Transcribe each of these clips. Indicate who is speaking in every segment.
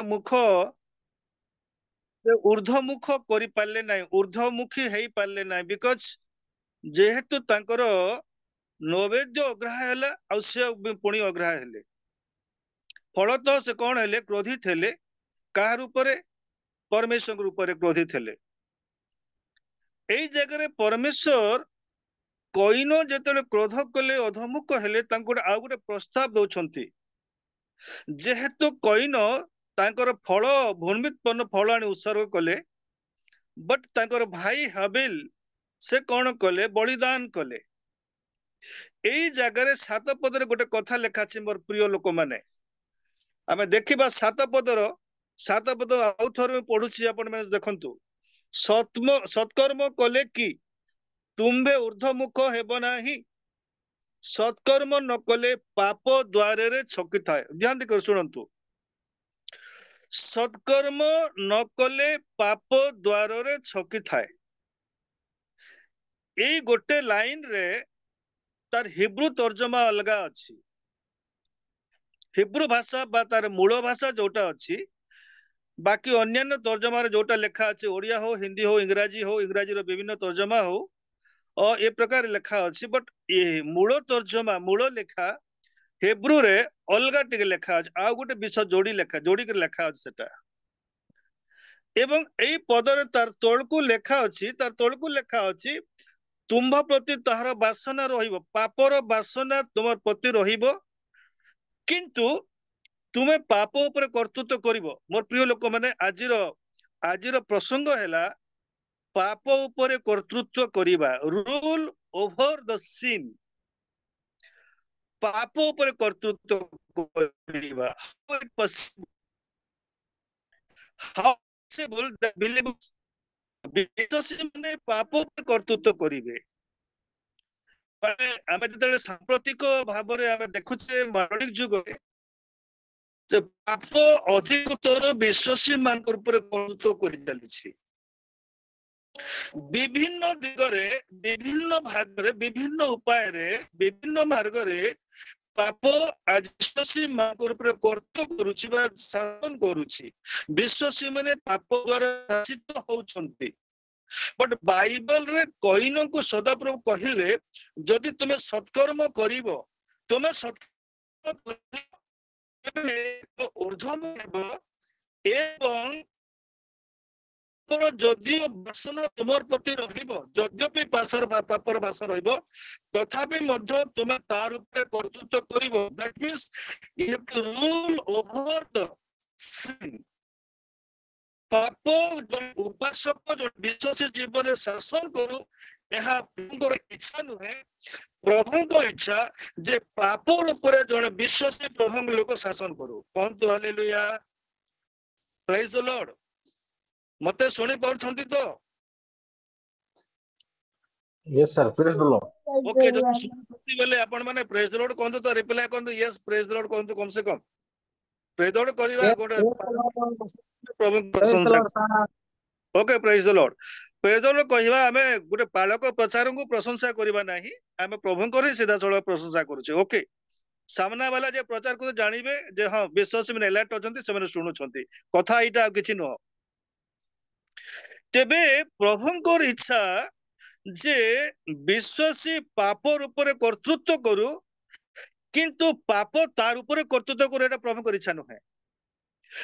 Speaker 1: मुख ऊर्ध्वमुख करि पारले नाही ऊर्ध्वमुखी हेई पारले नाही बिकॉज जेहेतु तांकर नैवेद्य अग्राह्य हेला आ से पुणी अग्राह्य हेले फलतः से कौन हेले क्रोधित हेले काहार उपरे परमेश्वर उपरे क्रोधित हेले एई जगह परमेश्वर कईन जेतेबेले क्रोध कले अधमुख हेले तांको आउ गोटे प्रस्ताव दउछंती जेहेतु कईन तांकर फल भूमित्पन्न फल आनी उत्सर्ग कले बट तांकर भाई हाबिल से कौन कले बलिदान कले एई जगह सात पदर गोटे कथा लेखा अछि मोर प्रिय लोक माने आमे देखिबा सात पद आउ थोर पढुछि आपण माने देखंतु सत्कर्म कले कि तुम्भे ऊर्ध्वमुख हेब नाही सत्कर्म न कले पाप द्वारे रे छकी थाए ध्यान देकर सुनंतु सत्कर्म न कले पाप द्वार रे छकी थाए एई गोटे लाइन रे तार हिब्रू तर्जमा अलगा अछि हिब्रू भाषा बा तार मूल भाषा जोटा अछि बाकी अन्यान्य तर्जमा रे जोटा लेखा अछि ओडिया हो हिंदी हो इंग्राजी रो विभिन्न तर्जमा हो और ए प्रकार लेखा अछि बट ए मूल तर्जमा मूल लेखा हिब्रू रे अलगा टिके लेखा अछि आ गोटे विषय जोड़ी के लेखा अछि सेटा एवं एई पदरे तार तळकु लेखा अछि तुम्भ प्रति ताहार बासना रहिबो पापर बासना तुमर प्रति रहिबो किंतु तुमे पाप ऊपर कर्तृत्व करिवो मोर प्रिय लोक माने आजिर प्रसंग हैला पाप ऊपर कर्तृत्व करिबा रूल ओवर द सिन पाप ऊपर कर्तृत्व करिबा हाउ पॉसिबल दैट बिलीवर्स विश्वासी माने पाप ऊपर कर्तृत्व करिवे माने आमे जतले सांप्रतिक भाबरे आमे देखुछे मॉडर्न जुगरे जे पाप अधिकतर विश्वासी मान ऊपर कर्तृत्व करि चलिछि विभिन्न दिगरे विभिन्न भागरे विभिन्न उपाय रे विभिन्न मार्ग रे पाप आज विश्वासी मान ऊपर कर्तृत्व करूछि बा शासन करूछि विश्वासी माने पाप द्वारा शासित होउछंती बट बाइबल रे कईन को सदाप्रभु कहिले जदि तुमे सत्कर्म करिवो तुमे सत्कर्म ऊर्ध्वम हेबो एवं जदियो बासना तुमर प्रति रहिबो यद्यपि पापर बास रहिबो तथापि मध्य तुमे तार ऊपर कर्तृत्व करिवो that means you have to rule over the sin पाप जो उपासक जो विश्वासी जीवन में शासन करू यह प्रभुଙ୍କର इच्छा नुहे प्रभुଙ୍କ इच्छा जे पाप ऊपर जने विश्वासी प्रभु लोक शासन करू कहंतु हालेलुया प्रेज द लॉर्ड मते सुनी पाउछंती तो
Speaker 2: yes sir praise the Lord
Speaker 1: okay जो सुनती बेले आपण माने प्रेज द लॉर्ड कहंतु तो रिप्लाई कहंतु यस प्रेज द लॉर्ड कहंतु कम से कम प्रेज द लॉर्ड करबा गोटे प्रभु प्रशंसा okay praise the lord praise the lord कहबा हमें गोटे पालक प्रचार को प्रशंसा करबा नाही हमें प्रभु को सीधा सळ प्रशंसा करूचे ओके सामना वाला जे प्रचार को जानिबे जे हां विश्वासी में एलर्ट होचंती से माने सुनुचंती कथा एटा किछि न तेबे प्रभुଙ୍କ इच्छा जे विश्वासी पाप ऊपर कर्तृत्व करू किंतु पाप तार ऊपर कर्तृत्व करू एटा प्रभुଙ୍କ इच्छा नहे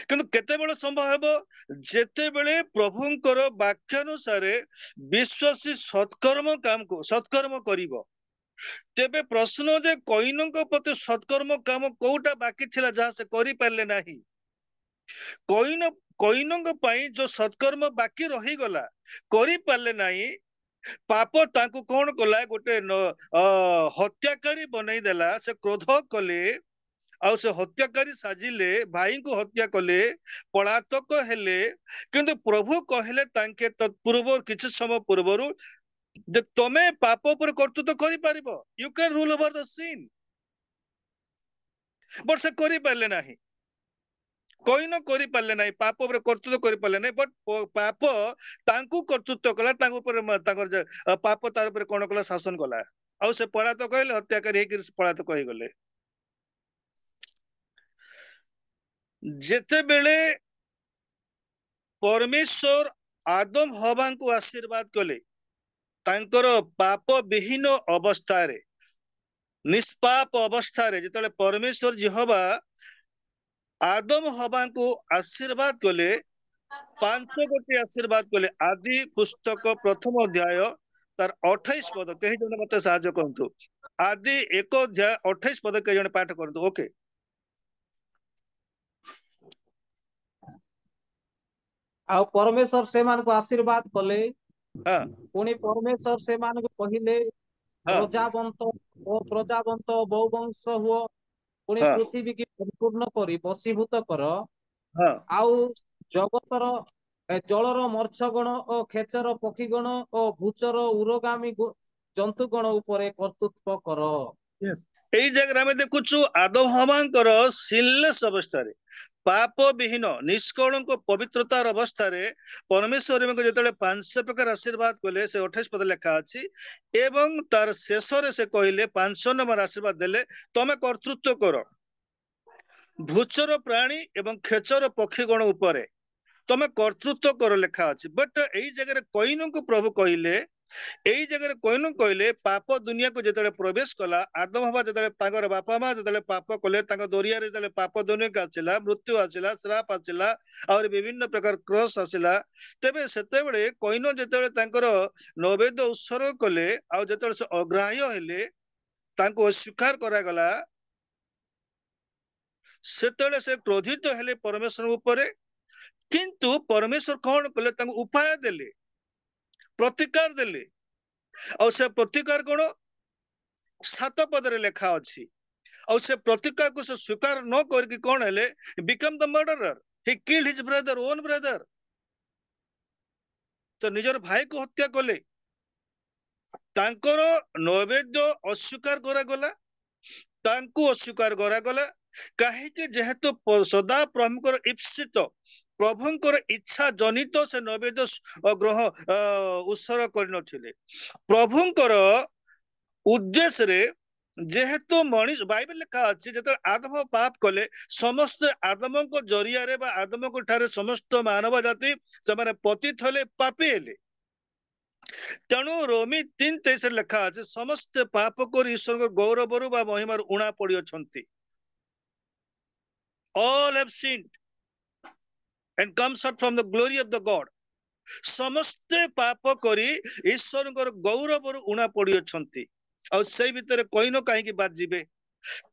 Speaker 1: किंतु केतेबेले संभव हेबो जेतेबेले प्रभुଙ୍କର वाक्य अनुसार विश्वासी सत्कर्म करिवो तेबे प्रश्न जे कईनଙ୍କ प्रति सत्कर्म काम कोउटा बाकी थिला जहा से करि पारले नाही कईनଙ୍କ पई जो सत्कर्म बाकी रही गला करि पारले नाही पाप तांको कोन कला गोटे हत्याकारी बनै देला से क्रोध कले आ से हत्याकारी साजिले भाई को हत्या कले पलातक हेले किंतु प्रभु कहले तांके तत्पूर्व किछि समय पूर्वरु जे तमे पाप पर कर्तृत्व करि पारिबो you can rule over the sin but से करि पारले नाही कईन करि पारले नाही पाप पर कर्तृत्व करि पारले नाही बट पाप तांको कर्तृत्व कला तांको ऊपर तांकर पाप तार ऊपर कोन कला शासन कला आ से पलातक कहले हत्याकारी हे पलातक कहि गले जेते बेले परमेश्वर आदम हवा को आशीर्वाद कले तांकर पाप विहीन अवस्था रे निष्पाप अवस्था रे जिते परमेश्वर जिहवा आदम हवा को आशीर्वाद कले 5 गोटी आशीर्वाद कले आदि पुस्तक प्रथम अध्याय तार 28 पद कहीं जने मते साहाय्य करतु आदि 1 अध्याय 28 पद कहीं जने पाठ करतु ओके
Speaker 3: आ परमेश्वर से मान को आशीर्वाद कले
Speaker 1: हाँ
Speaker 3: पुणी परमेश्वर से मान को कहले
Speaker 1: हाँ
Speaker 3: प्रजावंत बहुवंश हुओ पुणी
Speaker 1: हाँ
Speaker 3: पृथ्वी की परिपूर्ण करी बसीभूत कर
Speaker 1: हाँ
Speaker 3: आउ जगतर जलर मत्स्यगण और खेचर पक्षीगण और भूचर उरगामी जंतुगण उपरे कर्तृत्व कर
Speaker 1: एई जगह आमे देखुछु आदम हवांकर सिनलेस अवस्था रे पाप विहीन निष्कलंक पवित्रतार अवस्था रे परमेश्वर जो 5 प्रकार आशीर्वाद कले से 28 पद लेखा अछि एवं तार शेष रे से कहले 5 नंबर आशीर्वाद देले तमे कर्तृत्व कर भूचर प्राणी एवं खेचर पक्षीगण उपरे तमे कर्तृत्व कर लेखा अछि बट एई जगह कईन को प्रभु कहले एई जगह कईन कहले पाप दुनिया को जेतले प्रवेश कला आदम हवा जेतले तांगर बापा मां जेतले पाप कले तांग दरिया रे जेतले पाप दुनिया का आचिला मृत्यु आचिला श्राप आचिला और विभिन्न प्रकार क्रॉस आसिला तेबे सेते बेले कईन जेतले तांकर नैवेद्य उत्सर्ग कले आ जेतले से अग्राह्य हेले तांको अस्वीकार करा गला सेतले से क्रोधित हेले परमेश्वर ऊपर किंतु परमेश्वर कौन कले तांको उपाय देले प्रतिकार देले और से प्रतिकार कौन 7 पदरे लेखा अछि और से प्रतिकार को से स्वीकार न करके कौन हेले become the murderer he killed his brother own brother तो निजर भाई को हत्या कले तांकर नैवेद्य अस्वीकार करा गला तांको अस्वीकार करा गला काहे कि जेहेतु सदा प्रभुकर इप्सित प्रभुଙ୍କର इच्छा जनित से नैवेद्य ग्रह उत्सर्ग कर प्रभुଙ୍କର उद्देश्य रे जेहेतु मनीष बाइबल लिखा अच्छी जो आदम पाप कले समस्त आदम को जरिया रे बा आदम को ठारे समस्त मानव जाति से पतित हेले पापी हेले तेणु रोमी 3:23 लिखा अच्छे समस्त पाप कर ईश्वर गौरव बा महिमार उणा पड़ी अछंती all have sinned and come short from the glory of the God समस्ते पाप करी ईश्वर गौरव उणा पड़ी अछंती और से भितर कईन कहीं बाजिबे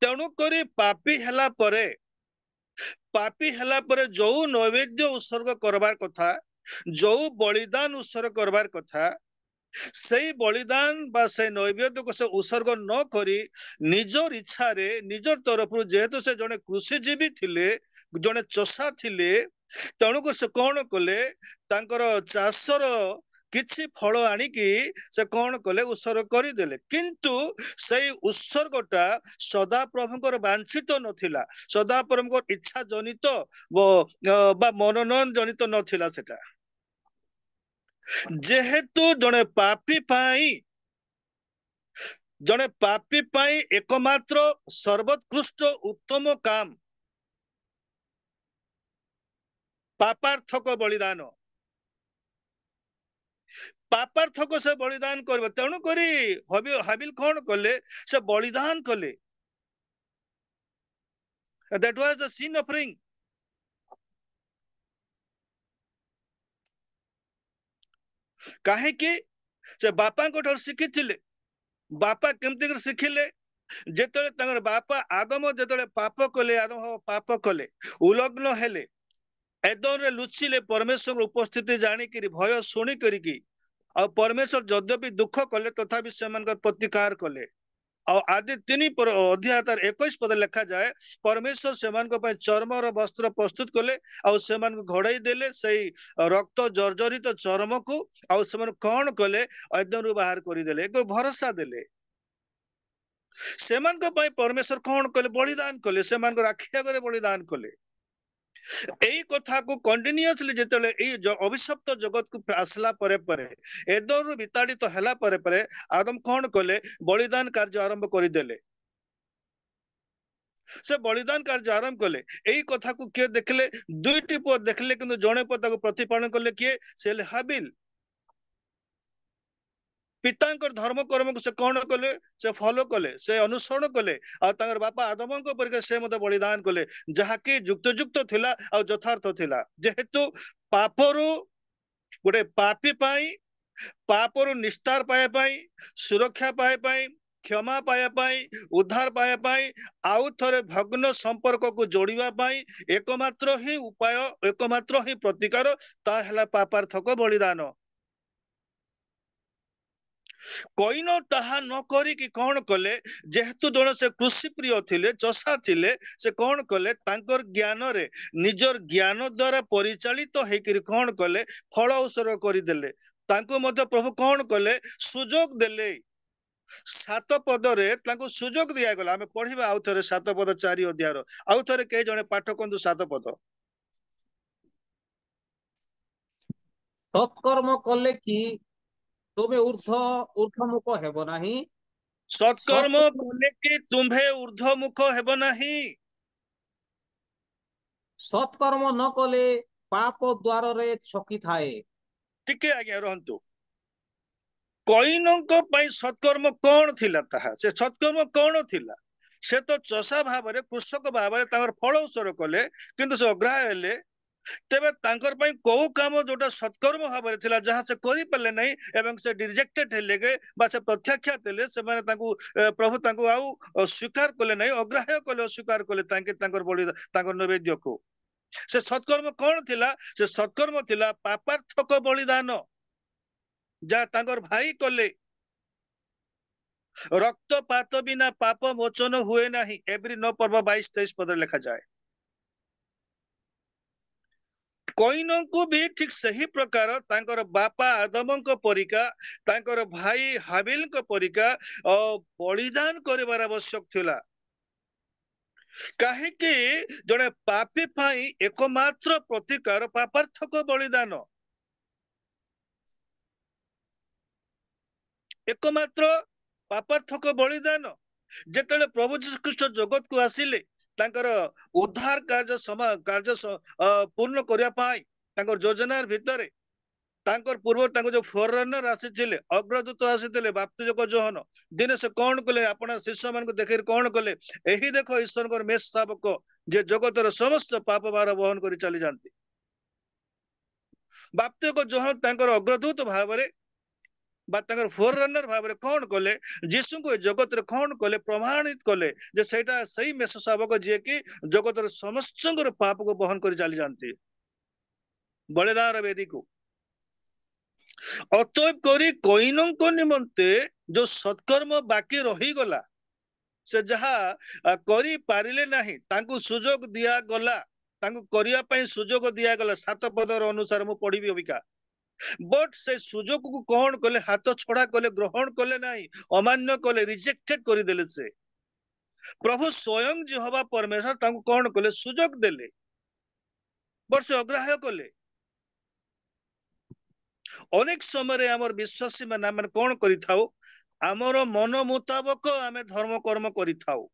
Speaker 1: तेणु करी पापी हेला परे जो नैवेद्य उत्सर्ग करबार कथा जो बलिदान उत्सर्ग करबार कथा से बलिदान बा से नैवेद्य को से उत्सर्ग न करी निजर इच्छा रे निजर तरफ जेहेतु से जने कृषिजीवी थिले जने चषा थिले तेणुक से कौन कले तांकर चाषर किछि फल आनिकी से कौन कले उत्सर्ग करदेले किंतु से उत्सर्गटा सदा प्रभुଙ୍କର वांछित नथिला सदा प्रभुଙ୍କର इच्छा जनित बा मनोनयन जनित नथिला सेटा जेहेतु जने पापी पाई एकमात्र सर्वोत्कृष्ट उत्तम काम पापार्थक पापार्थक से बलिदान कर तेणु करी हाबिल कौन कले से बलिदान कले that was the sin offering काहे कि से बापा को ठार शिखिथिले बापा केमती कर शिखिले जेतले तंगर बापा आदम जेतले पाप कले आदम पाप कले उलग्न हेले एदन रे लुचिले परमेश्वर उपस्थिति जानी करी भय सुनी करी और परमेश्वर यद्यपि दुख कले तथापि सेमानकर प्रतिकार कले और आदि 3 अध्याय 21 पद लिखा जाए परमेश्वर सेमान को चर्मर वस्त्र प्रस्तुत कले और सेमान को घोड़ाई देले सही रक्त जर्जरित चर्म को और सेमान कौन कले अध्ययन बाहर करदेले एक भरोसा देले सेमान को परमेश्वर कौन कले बलिदान कले सेमान को आखि आगे बलिदान कले एई कथा को कंटिन्यूअसली जेतले एई अभिशप्त जगत को आसला परे परे एदरु विताड़ित तो हला परे परे आदम कौन कले बलिदान कार्य आरंभ करिदेले से बलिदान कार्य आरंभ कले एई कथा को किए देखले दुईटी पुଅ देखले किंतु जणे पुଅ ताको प्रतिपालन कले किए से हाबिल पितांकर धर्म कर्म को से कौन कले से फॉलो कले से अनुसरण कले आ तांकर बापा आदम को परिके से मते बलिदान कले जहा कि युक्त युक्त थिला आ यथार्थ थिला जेहेतु पापरु गोटे पापी पाई पापरु निस्तार पाए पाई सुरक्षा पाए पाई क्षमा पाया पाई उद्धार पाया पाई आउ थरे भग्न संपर्क को जोड़िबा पाई एकमात्र ही उपाय एकमात्र ही प्रतिकार ता हला पापार्थक बलिदान कईन ताहा न करिकी कौन कले जेहेतु जन से कृषि प्रिय थिले चषा थिले से कौन कले तांकर ज्ञान रे निजर ज्ञान द्वारा परिचालित हेकरी कौन कले फल अवसर करदेले तांको मध्य प्रभु कौन कले सुजोग देले 7 पद रे तांको सुजोग दिया गला हमें पढ़िबा आउ थरे 7 पद 4 अध्याय आउ थरे के जने पाठ कंदु 7 पद
Speaker 3: सत्कर्म कले कि तुमे ऊर्ध्वमुख हेब नाही
Speaker 1: सत्कर्म कले कि तुम्हे ऊर्ध्वमुख हेब नाही
Speaker 3: सत्कर्म न कले पाप द्वार रे छकी थाए
Speaker 1: टिके आज्ञा रहंतु कईनଙ୍କ ପାଇଁ ସତ୍କର୍ମ କଣ ଥିଲା ତାହା ସେ ସତ୍କର୍ମ କଣ ଥିଲା ସେ ତ ଚଷା ଭାବରେ କୃଷକ ଭାବରେ ତାଙ୍କର ଫଳ ଉତ୍ସର କଲେ କିନ୍ତୁ ସେ ଅଗ୍ରାହ୍ୟ ହେଲେ ତେବେ ତାଙ୍କର ପାଇଁ କୋଉ କାମ ଯୋଉଟା ସତ୍କର୍ମ ଭାବରେ ଥିଲା ଯାହା ସେ କରିପାରିଲେ ନାହିଁ ଏବଂ ସେ ରିଜେକ୍ଟେଡ ହେଲେ ବା ସେ ପ୍ରତ୍ୟାଖ୍ୟାତ ହେଲେ ସେମାନେ ତାଙ୍କୁ ପ୍ରଭୁ ତାଙ୍କୁ ଆଉ ସ୍ୱୀକାର କଲେ ନାହିଁ ଅଗ୍ରାହ୍ୟ କଲେ ଅସ୍ୱୀକାର କଲେ ତାଙ୍କର ବଳି ତାଙ୍କର ନୈବେଦ୍ୟକୁ ସେ ସତ୍କର୍ମ କଣ ଥିଲା ସେ ସତ୍କର୍ମ ଥିଲା ପାପାର୍ଥକ ବଳିଦାନ जा तांकर भाई कले रक्तपात बिना पाप मोचन हुए नहीं एवरी 9 पर्व 22-23 पद लिखा जाए कईन को भी ठीक सही प्रकार तांकर बापा आदम को परिका तांकर भाई हाबिल को परिका बलिदान करिवार आवश्यक थिला काहे कि जड़े पापी पाई एकमात्र प्रतिकार पापार्थक बलिदान एकमात्र पापार्थक बलिदान जेतेले प्रभु जीशु ख्रीष्ट जगत को आसिले तांकर उद्धार कार्य पूर्ण करिया पाई तांकर योजना भितरे तांकर पूर्व तांको जो फॉररनर आसीथिले अग्रदूत आसीथिले बाप्तिजक जोहन दिने से कौन कले आपण शिष्य मान को देखिर कौन कले एही देखो ईश्वर मेष शावक जे जगतर समस्त पाप भार वहन करी चली जानती बाप्तिजक जोहन तांकर अग्रदूत भावरे फोर रनर भाव कौन कले जीशु को जगत रे कौन कले प्रमाणित कले जे सेटा सही मेष शावक जे कि जगत रे समस्त पाप को बहन कर चली जानती बलिदान वेदी को अतएव करी कईन को निमंते जो सत्कर्म बाकी रही गला से जहा करी पारिले नहीं तांकु सुजोग दिया गला तांकु करिया पई सुजोग दिया गला 7 पदर अनुसार मु पढ़िबी अबिका बट से सुजोग को कौन कले हाथ छड़ा कले ग्रहण कले नहीं अमान्य कले रिजेक्टेड कर देले से प्रभु स्वयं यहोवा परमेश्वर तांको कौन कले सुजोग देले बट से अग्राह्य कले अनेक समय आमर विश्वासी माने कौन करि थाउ आमर मन मुताबक आमे धर्म कर्म करि थाउ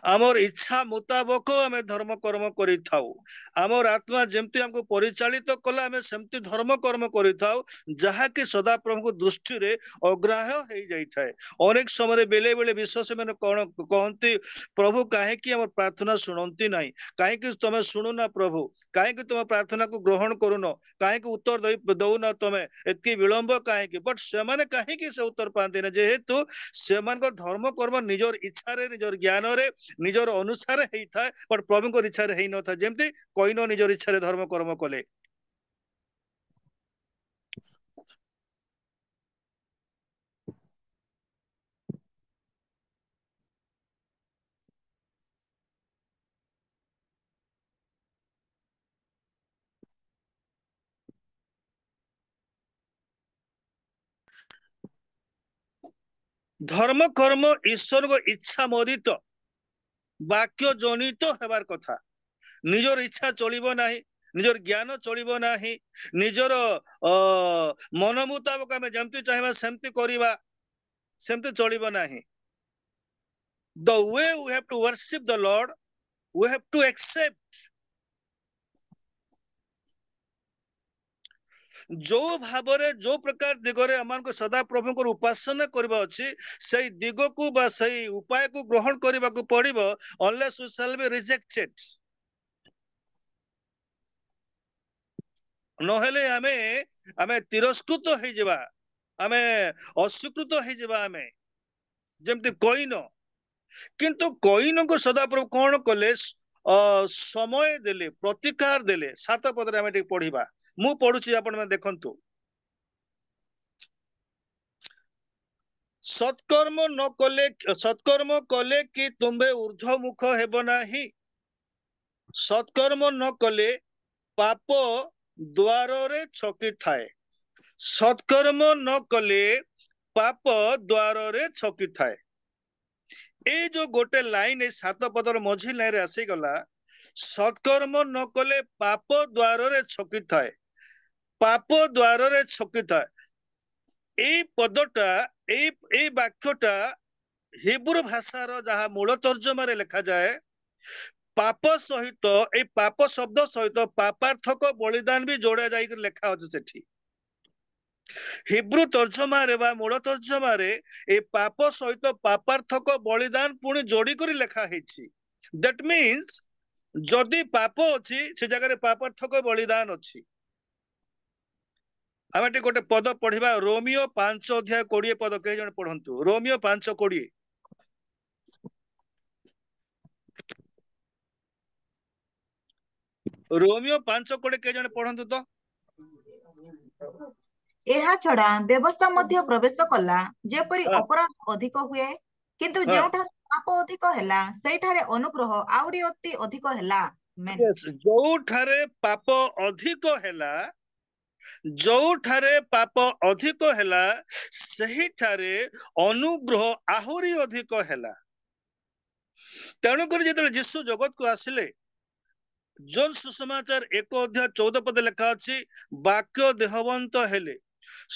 Speaker 1: आमर इच्छा मुताबक आमे धर्म कर्म करि थाउ आमर आत्मा जेमती हमको परिचालित कला आमे सेमती धर्म कर्म करि थाउ जहा कि सदा प्रभु को दृष्टि रे अग्राह्य हे जाई थाए अनेक समय बेले बेले विश्वास माने कोन कहंती प्रभु काहे कि हमर प्रार्थना सुनंती नाही काहे कि तमे सुनु ना प्रभु काहे कि तुम प्रार्थना को ग्रहण करूनो काहे कि उत्तर दउ ना तमे एतकी विलंब काहे कि बट से माने काहे कि से उत्तर पाते ना जेहेतु से मानकर धर्म कर्म निजर इच्छा रे निजर ज्ञान रे निजर अनुसार हेई था बट प्रभु को इच्छा रे हेई न था जेमती कईन निजर इच्छा रे धर्म कर्म कले धर्म कर्म ईश्वर को इच्छा मोदित वाक्य जनित हेबार कथा निजर इच्छा चलिबो नाही निजर ज्ञान चलिबो नाही निजर मन मुताबक आमे जेमती चाहबा सेमती करिबा सेमती चलिबो नाही the way we have to worship the Lord we have to accept जो भावरे जो प्रकार दिगरे अमान सदा प्रभु को उपासना करबा अछि सही दिग को बा सही उपाय को ग्रहण करबा को पड़िबो unless we shall be rejected नहेले आमे आमे तिरस्कृत हो जबा आमे अस्वीकृत हो जबा आमे जेमति कोइनो किंतु कोइनो को सदा प्रभु कोन कले समय देले प्रतिकार देले सात पदरे आमे ठीक पढिबा मु पढुची आपण में देखंतु सत्कर्म कले कि तुम्बे ऊर्ध्वमुख हेब नाही सत्कर्म न कले पाप द्वार रे छकी थाए सत्कर्म न कले पाप द्वार रे छकी थाए ए जो गोटे लाइन ए सात पदर मझी लाइन रे आसी गला सत्कर्म न कले पाप द्वार रे छकी थाए पाप द्वार रे छकी थाए ए पदटा ए वाक्यटा हिब्रू भाषार जहा मूल तर्जमा रे लिखा जाए पाप सहित ए पाप शब्द सहित पापार्थक बलिदान भी जोड़ा जाई लिखा अछि सेठी हिब्रू तर्जमा रे बा मूल तर्जमा रे ए पाप सहित पापार्थक बलिदान पुणी जोड़ी करी लिखा हेछि दैट मीन्स जदि पाप अछि से जगह रे पापार्थक बलिदान अछि आमे टी गोटे पद पढ़िबा रोमियो 5 अध्याय 20 पद के जण पढंतु रोमियो 5:20 रोमियो 5:20 के जण पढंतु तो
Speaker 4: ଏହା ଛଡା ବ୍ୟବସ୍ଥା ମଧ୍ୟ ପ୍ରବେଶ କଲା ଯେପରି
Speaker 1: हाँ
Speaker 4: ଅପରାଧ ଅଧିକ ହୁଏ କିନ୍ତୁ
Speaker 1: हाँ
Speaker 4: ଯେଉଁଠାରେ ପାପ ଅଧିକ ହେଲା ସେଇଠାରେ ଅନୁଗ୍ରହ ଆହୁରି ଅତି ଅଧିକ ହେଲା ଆମେନ୍।
Speaker 1: यस जोठारे पाप अधिक हैला जोठारे पाप अधिक हैला सेहिठारे अनुग्रह आहुरी अधिक हैला तेणु कर जेतले यीशु जगत को आसिले जोन सुसमाचार 1 अध्याय 14 पद लिखा अछि वाक्य देहवंत हेले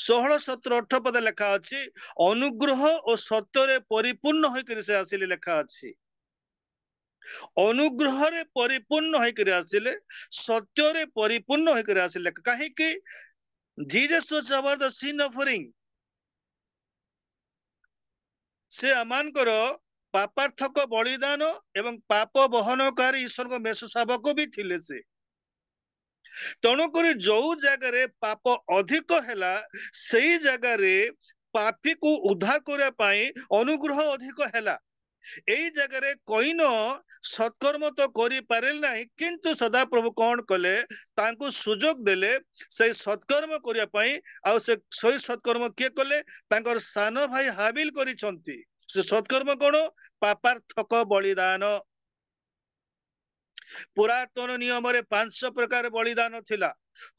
Speaker 1: 16 17 18 पद लिखा अछि अनुग्रह और सत्य रे परिपूर्ण होकर से आसिले लिखा अछि अनुग्रह रे परिपूर्ण होकर आसिले सत्य रे परिपूर्ण होकर आसिले काहे कि Jesus was our the sin offering से अमान करो पापार्थक बलिदान एवं पाप बहनकारी ईश्वर को मेष शावक भी थिले से तेणुक जो जगार पाप अधिक हैला सेई जगार पापी को उद्धार करने अनुग्रह अधिक हैला एई जगार कईन सत्कर्म तो करि पारेल नाही किंतु सदा प्रभु कौन कले तांको सुजोग देले से सत्कर्म करिया पई आ से सही सत्कर्म के कले तांकर सान भाई हाबिल करिसंती से सत्कर्म कोन पापार्थक बलिदान पुरातन नियम रे 500 प्रकार बलिदान थिला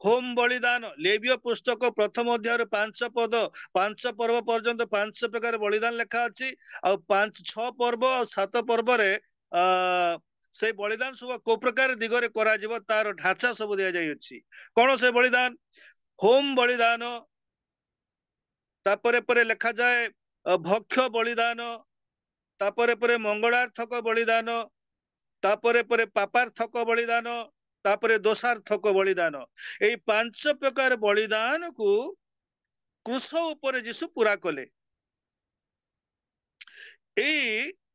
Speaker 1: होम बलिदान लेविय पुस्तक प्रथम अध्याय 5 पद 5 पर्व पर्यंत 5 प्रकार बलिदान लिखा अछि आ 5-6 पर्व और 7 पर्व रे से बलिदान सब को प्रकार दिगरे करा जिवो तार ढांचा सब दिया जाय अछि कोन से बलिदान होम बलिदान तापरे परे लिखा जाए भक्ष्य बलिदान तापरे परे मंगलार्थक बलिदान तापरे परे पापार्थक बलिदान तापरे दोषार्थक बलिदान ए 5 प्रकार बलिदान को क्रूस ऊपर यीशु पूरा कले ए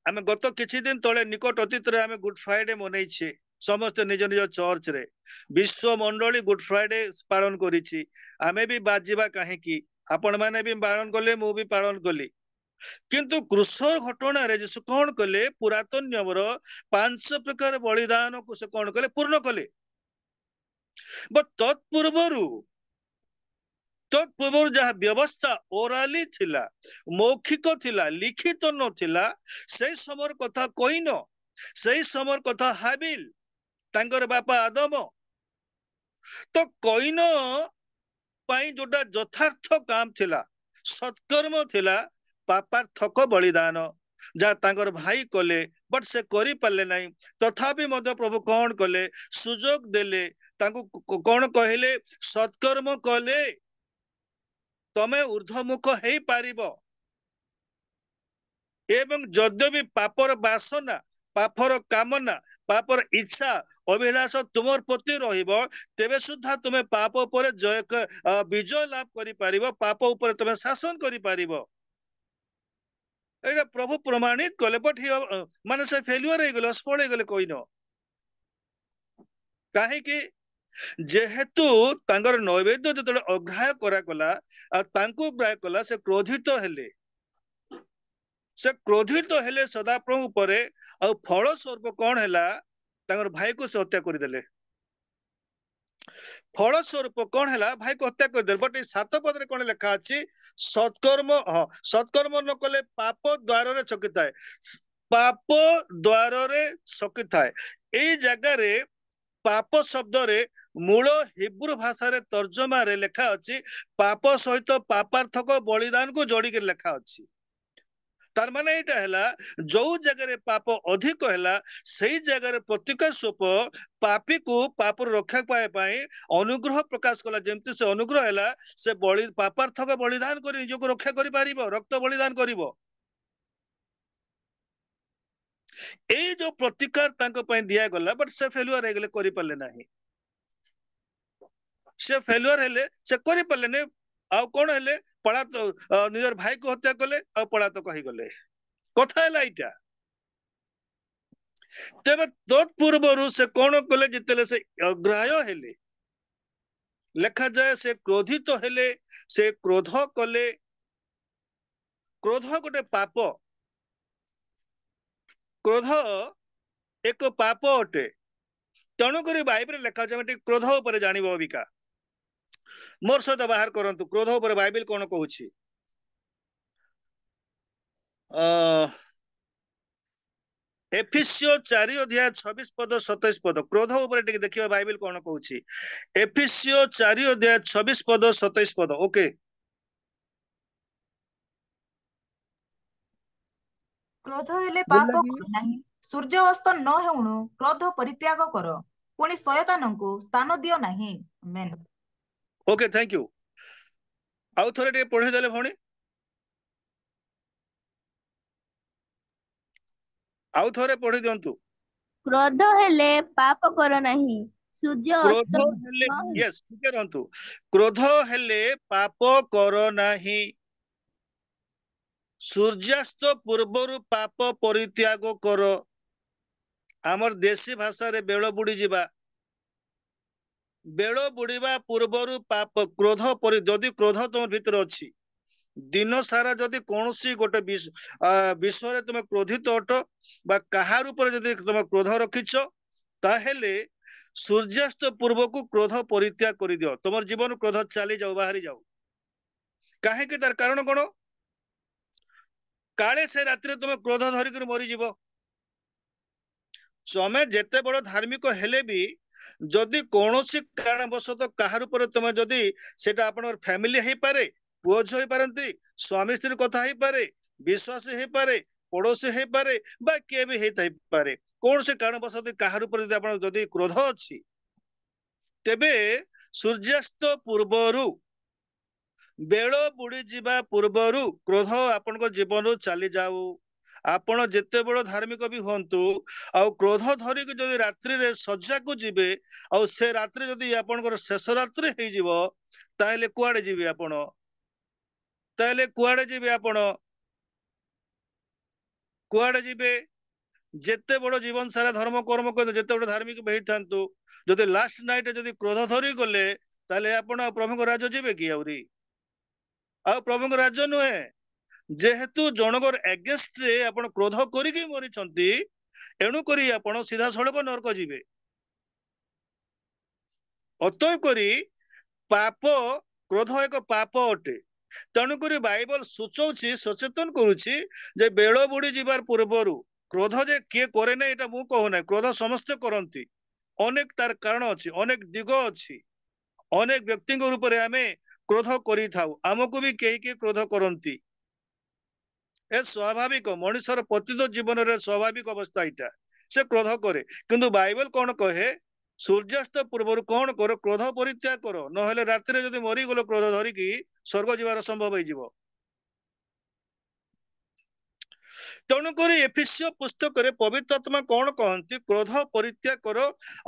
Speaker 1: आमे गत किछि दिन तळे निकट अतीत रे आमे गुड फ्राइडे मनाइछे समस्त निज निज चर्च रे विश्व मंडली गुड फ्राइडे पालन करिछि आमे भी बाजिबा काहे की आपण माने भी पालन कले मु भी पालन कली किंतु क्रूसर घटना रे यीशु कोन कले पुरातन नियम रो 5 प्रकार बलिदान को से कोन कले पूर्ण कले बट तत्पूर्व जहाँ व्यवस्था ओराली थिला मौखिक थिला लिखित न थिला से समर कथा कईन से समर कथा हाबिल तांकर बापा आदम तो कईन पाई जोटा यथार्थ काम थिला सत्कर्म थिला पापार्थक बलिदान जहाँ तांकर भाई कले बट से करि पाले नहीं तथापि मध्य प्रभु कौन कले सुजोग देले तांको कौन कहले सत्कर्म कले तमे ऊर्ध्वमुख हेई पारिबो एवं यद्यपि पापर बासना पापर कामना पापर इच्छा अभिलाष तुमर प्रति रहिबो तेबे सुद्धा तुमे पाप ऊपर विजय लाभ करि पारिबो पाप ऊपर तुमे शासन करि पारिबो एटा प्रभु प्रमाणित कले बट माने से फेल्युअर हे गेले असफल हे गेले कोइनो काहे कि जेहेतु तांगर नैवेद्य जतले अग्राह्य करा गला आ तांको ग्राह्य कला से क्रोधित हेले सदाप्रभु परे आ फल स्वरूप कौन हैला तांगर भाई को से हत्या कर देले फल स्वरूप कौन हैला भाई को हत्या कर देले बट 7 पद रे कौन लिखा अछि सत्कर्म न कले पाप द्वार रे चकिताए पाप द्वार रे चकिताए एई जगह रे पाप शब्द रे मूल हिब्रू भाषा रे तर्जमा रे लिखा अछि पाप सहित पापार्थक बलिदान को जोड़ी के लिखा अछि तार माने एटा हैला जो जगह रे पाप अधिक हैला सही जगह रे प्रतिकार स्वरूप पापी को पाप रक्षा पाए पाए अनुग्रह प्रकाश कला जेमति से अनुग्रह हैला से बलि पापार्थक बलिदान करी निज को रक्षा करि पारिबो रक्त बलिदान करिवो ए जो प्रतिकार तांको पय दिया गला बट से फेल्युअर हे गेले करि पल्ले नाही से फेल्युअर हेले से करि पल्ले ने आ कोन हेले पलात निजर भाई को हत्या कले आ पलात कहि गले कथा हैला इटा तेबे तत्पूर्वरु से कोन कले जितले से अग्राह्य हेले लेखा जाए से क्रोधित हेले से क्रोध कले क्रोध गोटे पाप क्रोध एक पाप अटे तेणु करी बाइबल लिखा जाए क्रोध उपर जानिबो अबिका मोर सहित बाहर करंतु क्रोध उपर बाइबल कोन कहूछि एफिसियो 4 अध्याय 26 पद 27 पद क्रोध उपर टिके देखिबा बाइबल कोन कहूछि एफिसियो 4 अध्याय 26 पद 27 पद ओके
Speaker 4: क्रोध हेले पाप करो नहीं सूर्य अस्त न हेउणु क्रोध परित्याग कर पुणी शयतानंकु स्थान दियो नहीं आमेन
Speaker 1: ओके थैंक यू आउ थोड़े टिके पढ़ी देले भणी आउ थोड़े पढ़ी दियंतु
Speaker 5: क्रोध हेले पाप कर नहीं सूर्य
Speaker 1: क्रोध
Speaker 5: अस्त
Speaker 1: हेले
Speaker 5: न
Speaker 1: यस ठीक रहंतु क्रोध हेले पाप करो नाही सूर्यास्त पूर्वरु पाप परित्याग कर आमर देशी भाषा रे बेଳ बुडी जिबा बेଳ बुडीबा पूर्वरु पाप क्रोध परि जदि क्रोध तुम भीतर अछि दिन सारा जदि कोनसी गोटे विषय रे तुम क्रोधित अट बा कहार ऊपर जदि तुम क्रोध रखिछ ताहेले सूर्यास्त पूर्व को क्रोध परित्याग कर दियो तुम जीवन क्रोध चली जाओ बाहरी जाओ काहे कि तार कारण कोन काले से रात्रि तुम क्रोध धरिक मरी जीव तमे जेते बड़ धार्मिक हेले भी जदि कौनसी कारणवशत कहार ऊपर तुम जदि सेटा आपन फैमिली हे पारे पुओ झ हे पारंती स्वामी स्त्री कथा हे पारे विश्वासी हे पारे पड़ोसी हे पारे बा के भी हे थाई पारे कौन से कारणवशत कहार ऊपर जदि आपन जदि क्रोध अछि तेबे सूर्यास्त पूर्वरु बेଳ बुडी जिबा पूर्वरु क्रोध आपन जीवन चली जाऊ आपण जेते बड़ धार्मिक भी हंतु आ क्रोध धरिक जदि रात्रि रे सज्जा को जिबे आ से रात्रि जदि आपनकर शेष रात्रि हे जिवो ताले कुआडे जिबे आपण ताले कुआडे जिबे आपण कुआडे जिबे जेते बड़ जीवन सारा धर्म कर्म कर जेते बड़ धार्मिक भी थांतु जदि लास्ट नाइट जदि क्रोध धरि गले ताले आपण प्रभु राज्य जिबे कि आउरी आ प्रभु राज्य नुहे जेहेतु जनगर एगेस्ट रे आपण क्रोध करिकी मरिछंती एणु करी आपण सीधा सड़क नरक जिबे अतः करी पाप क्रोध एक पाप अटे तेणु करी बाइबल सूचौछि सचेतन करूछि जे बेଳ बुडी जिबार पूर्वरु क्रोध जे किए करे नै एटा मु कहू नै क्रोध समस्त करंती अनेक तार कारण अछि अनेक दिग अछि अनेक व्यक्ति रूप रे आमे क्रोध करि थाउ हमकु भी केही क्रोध करंती ए स्वाभाविक मनुष्यर प्रतिदिन जीवन रे स्वाभाविक अवस्था इटा से क्रोध करे किंतु बाइबल कोन कहे सूर्यास्त पूर्व कौन कर क्रोध परित्याग कर नहेले रात्रि जदि मरी गलो क्रोध धरिकी स्वर्ग जीवार संभव हो ତେଣୁକରି ଏଫିସିଓ ପୁସ୍ତକରେ ପବିତ୍ର ଆତ୍ମା କଣ କହନ୍ତି? କ୍ରୋଧ ପରିତ୍ୟାଗ କର।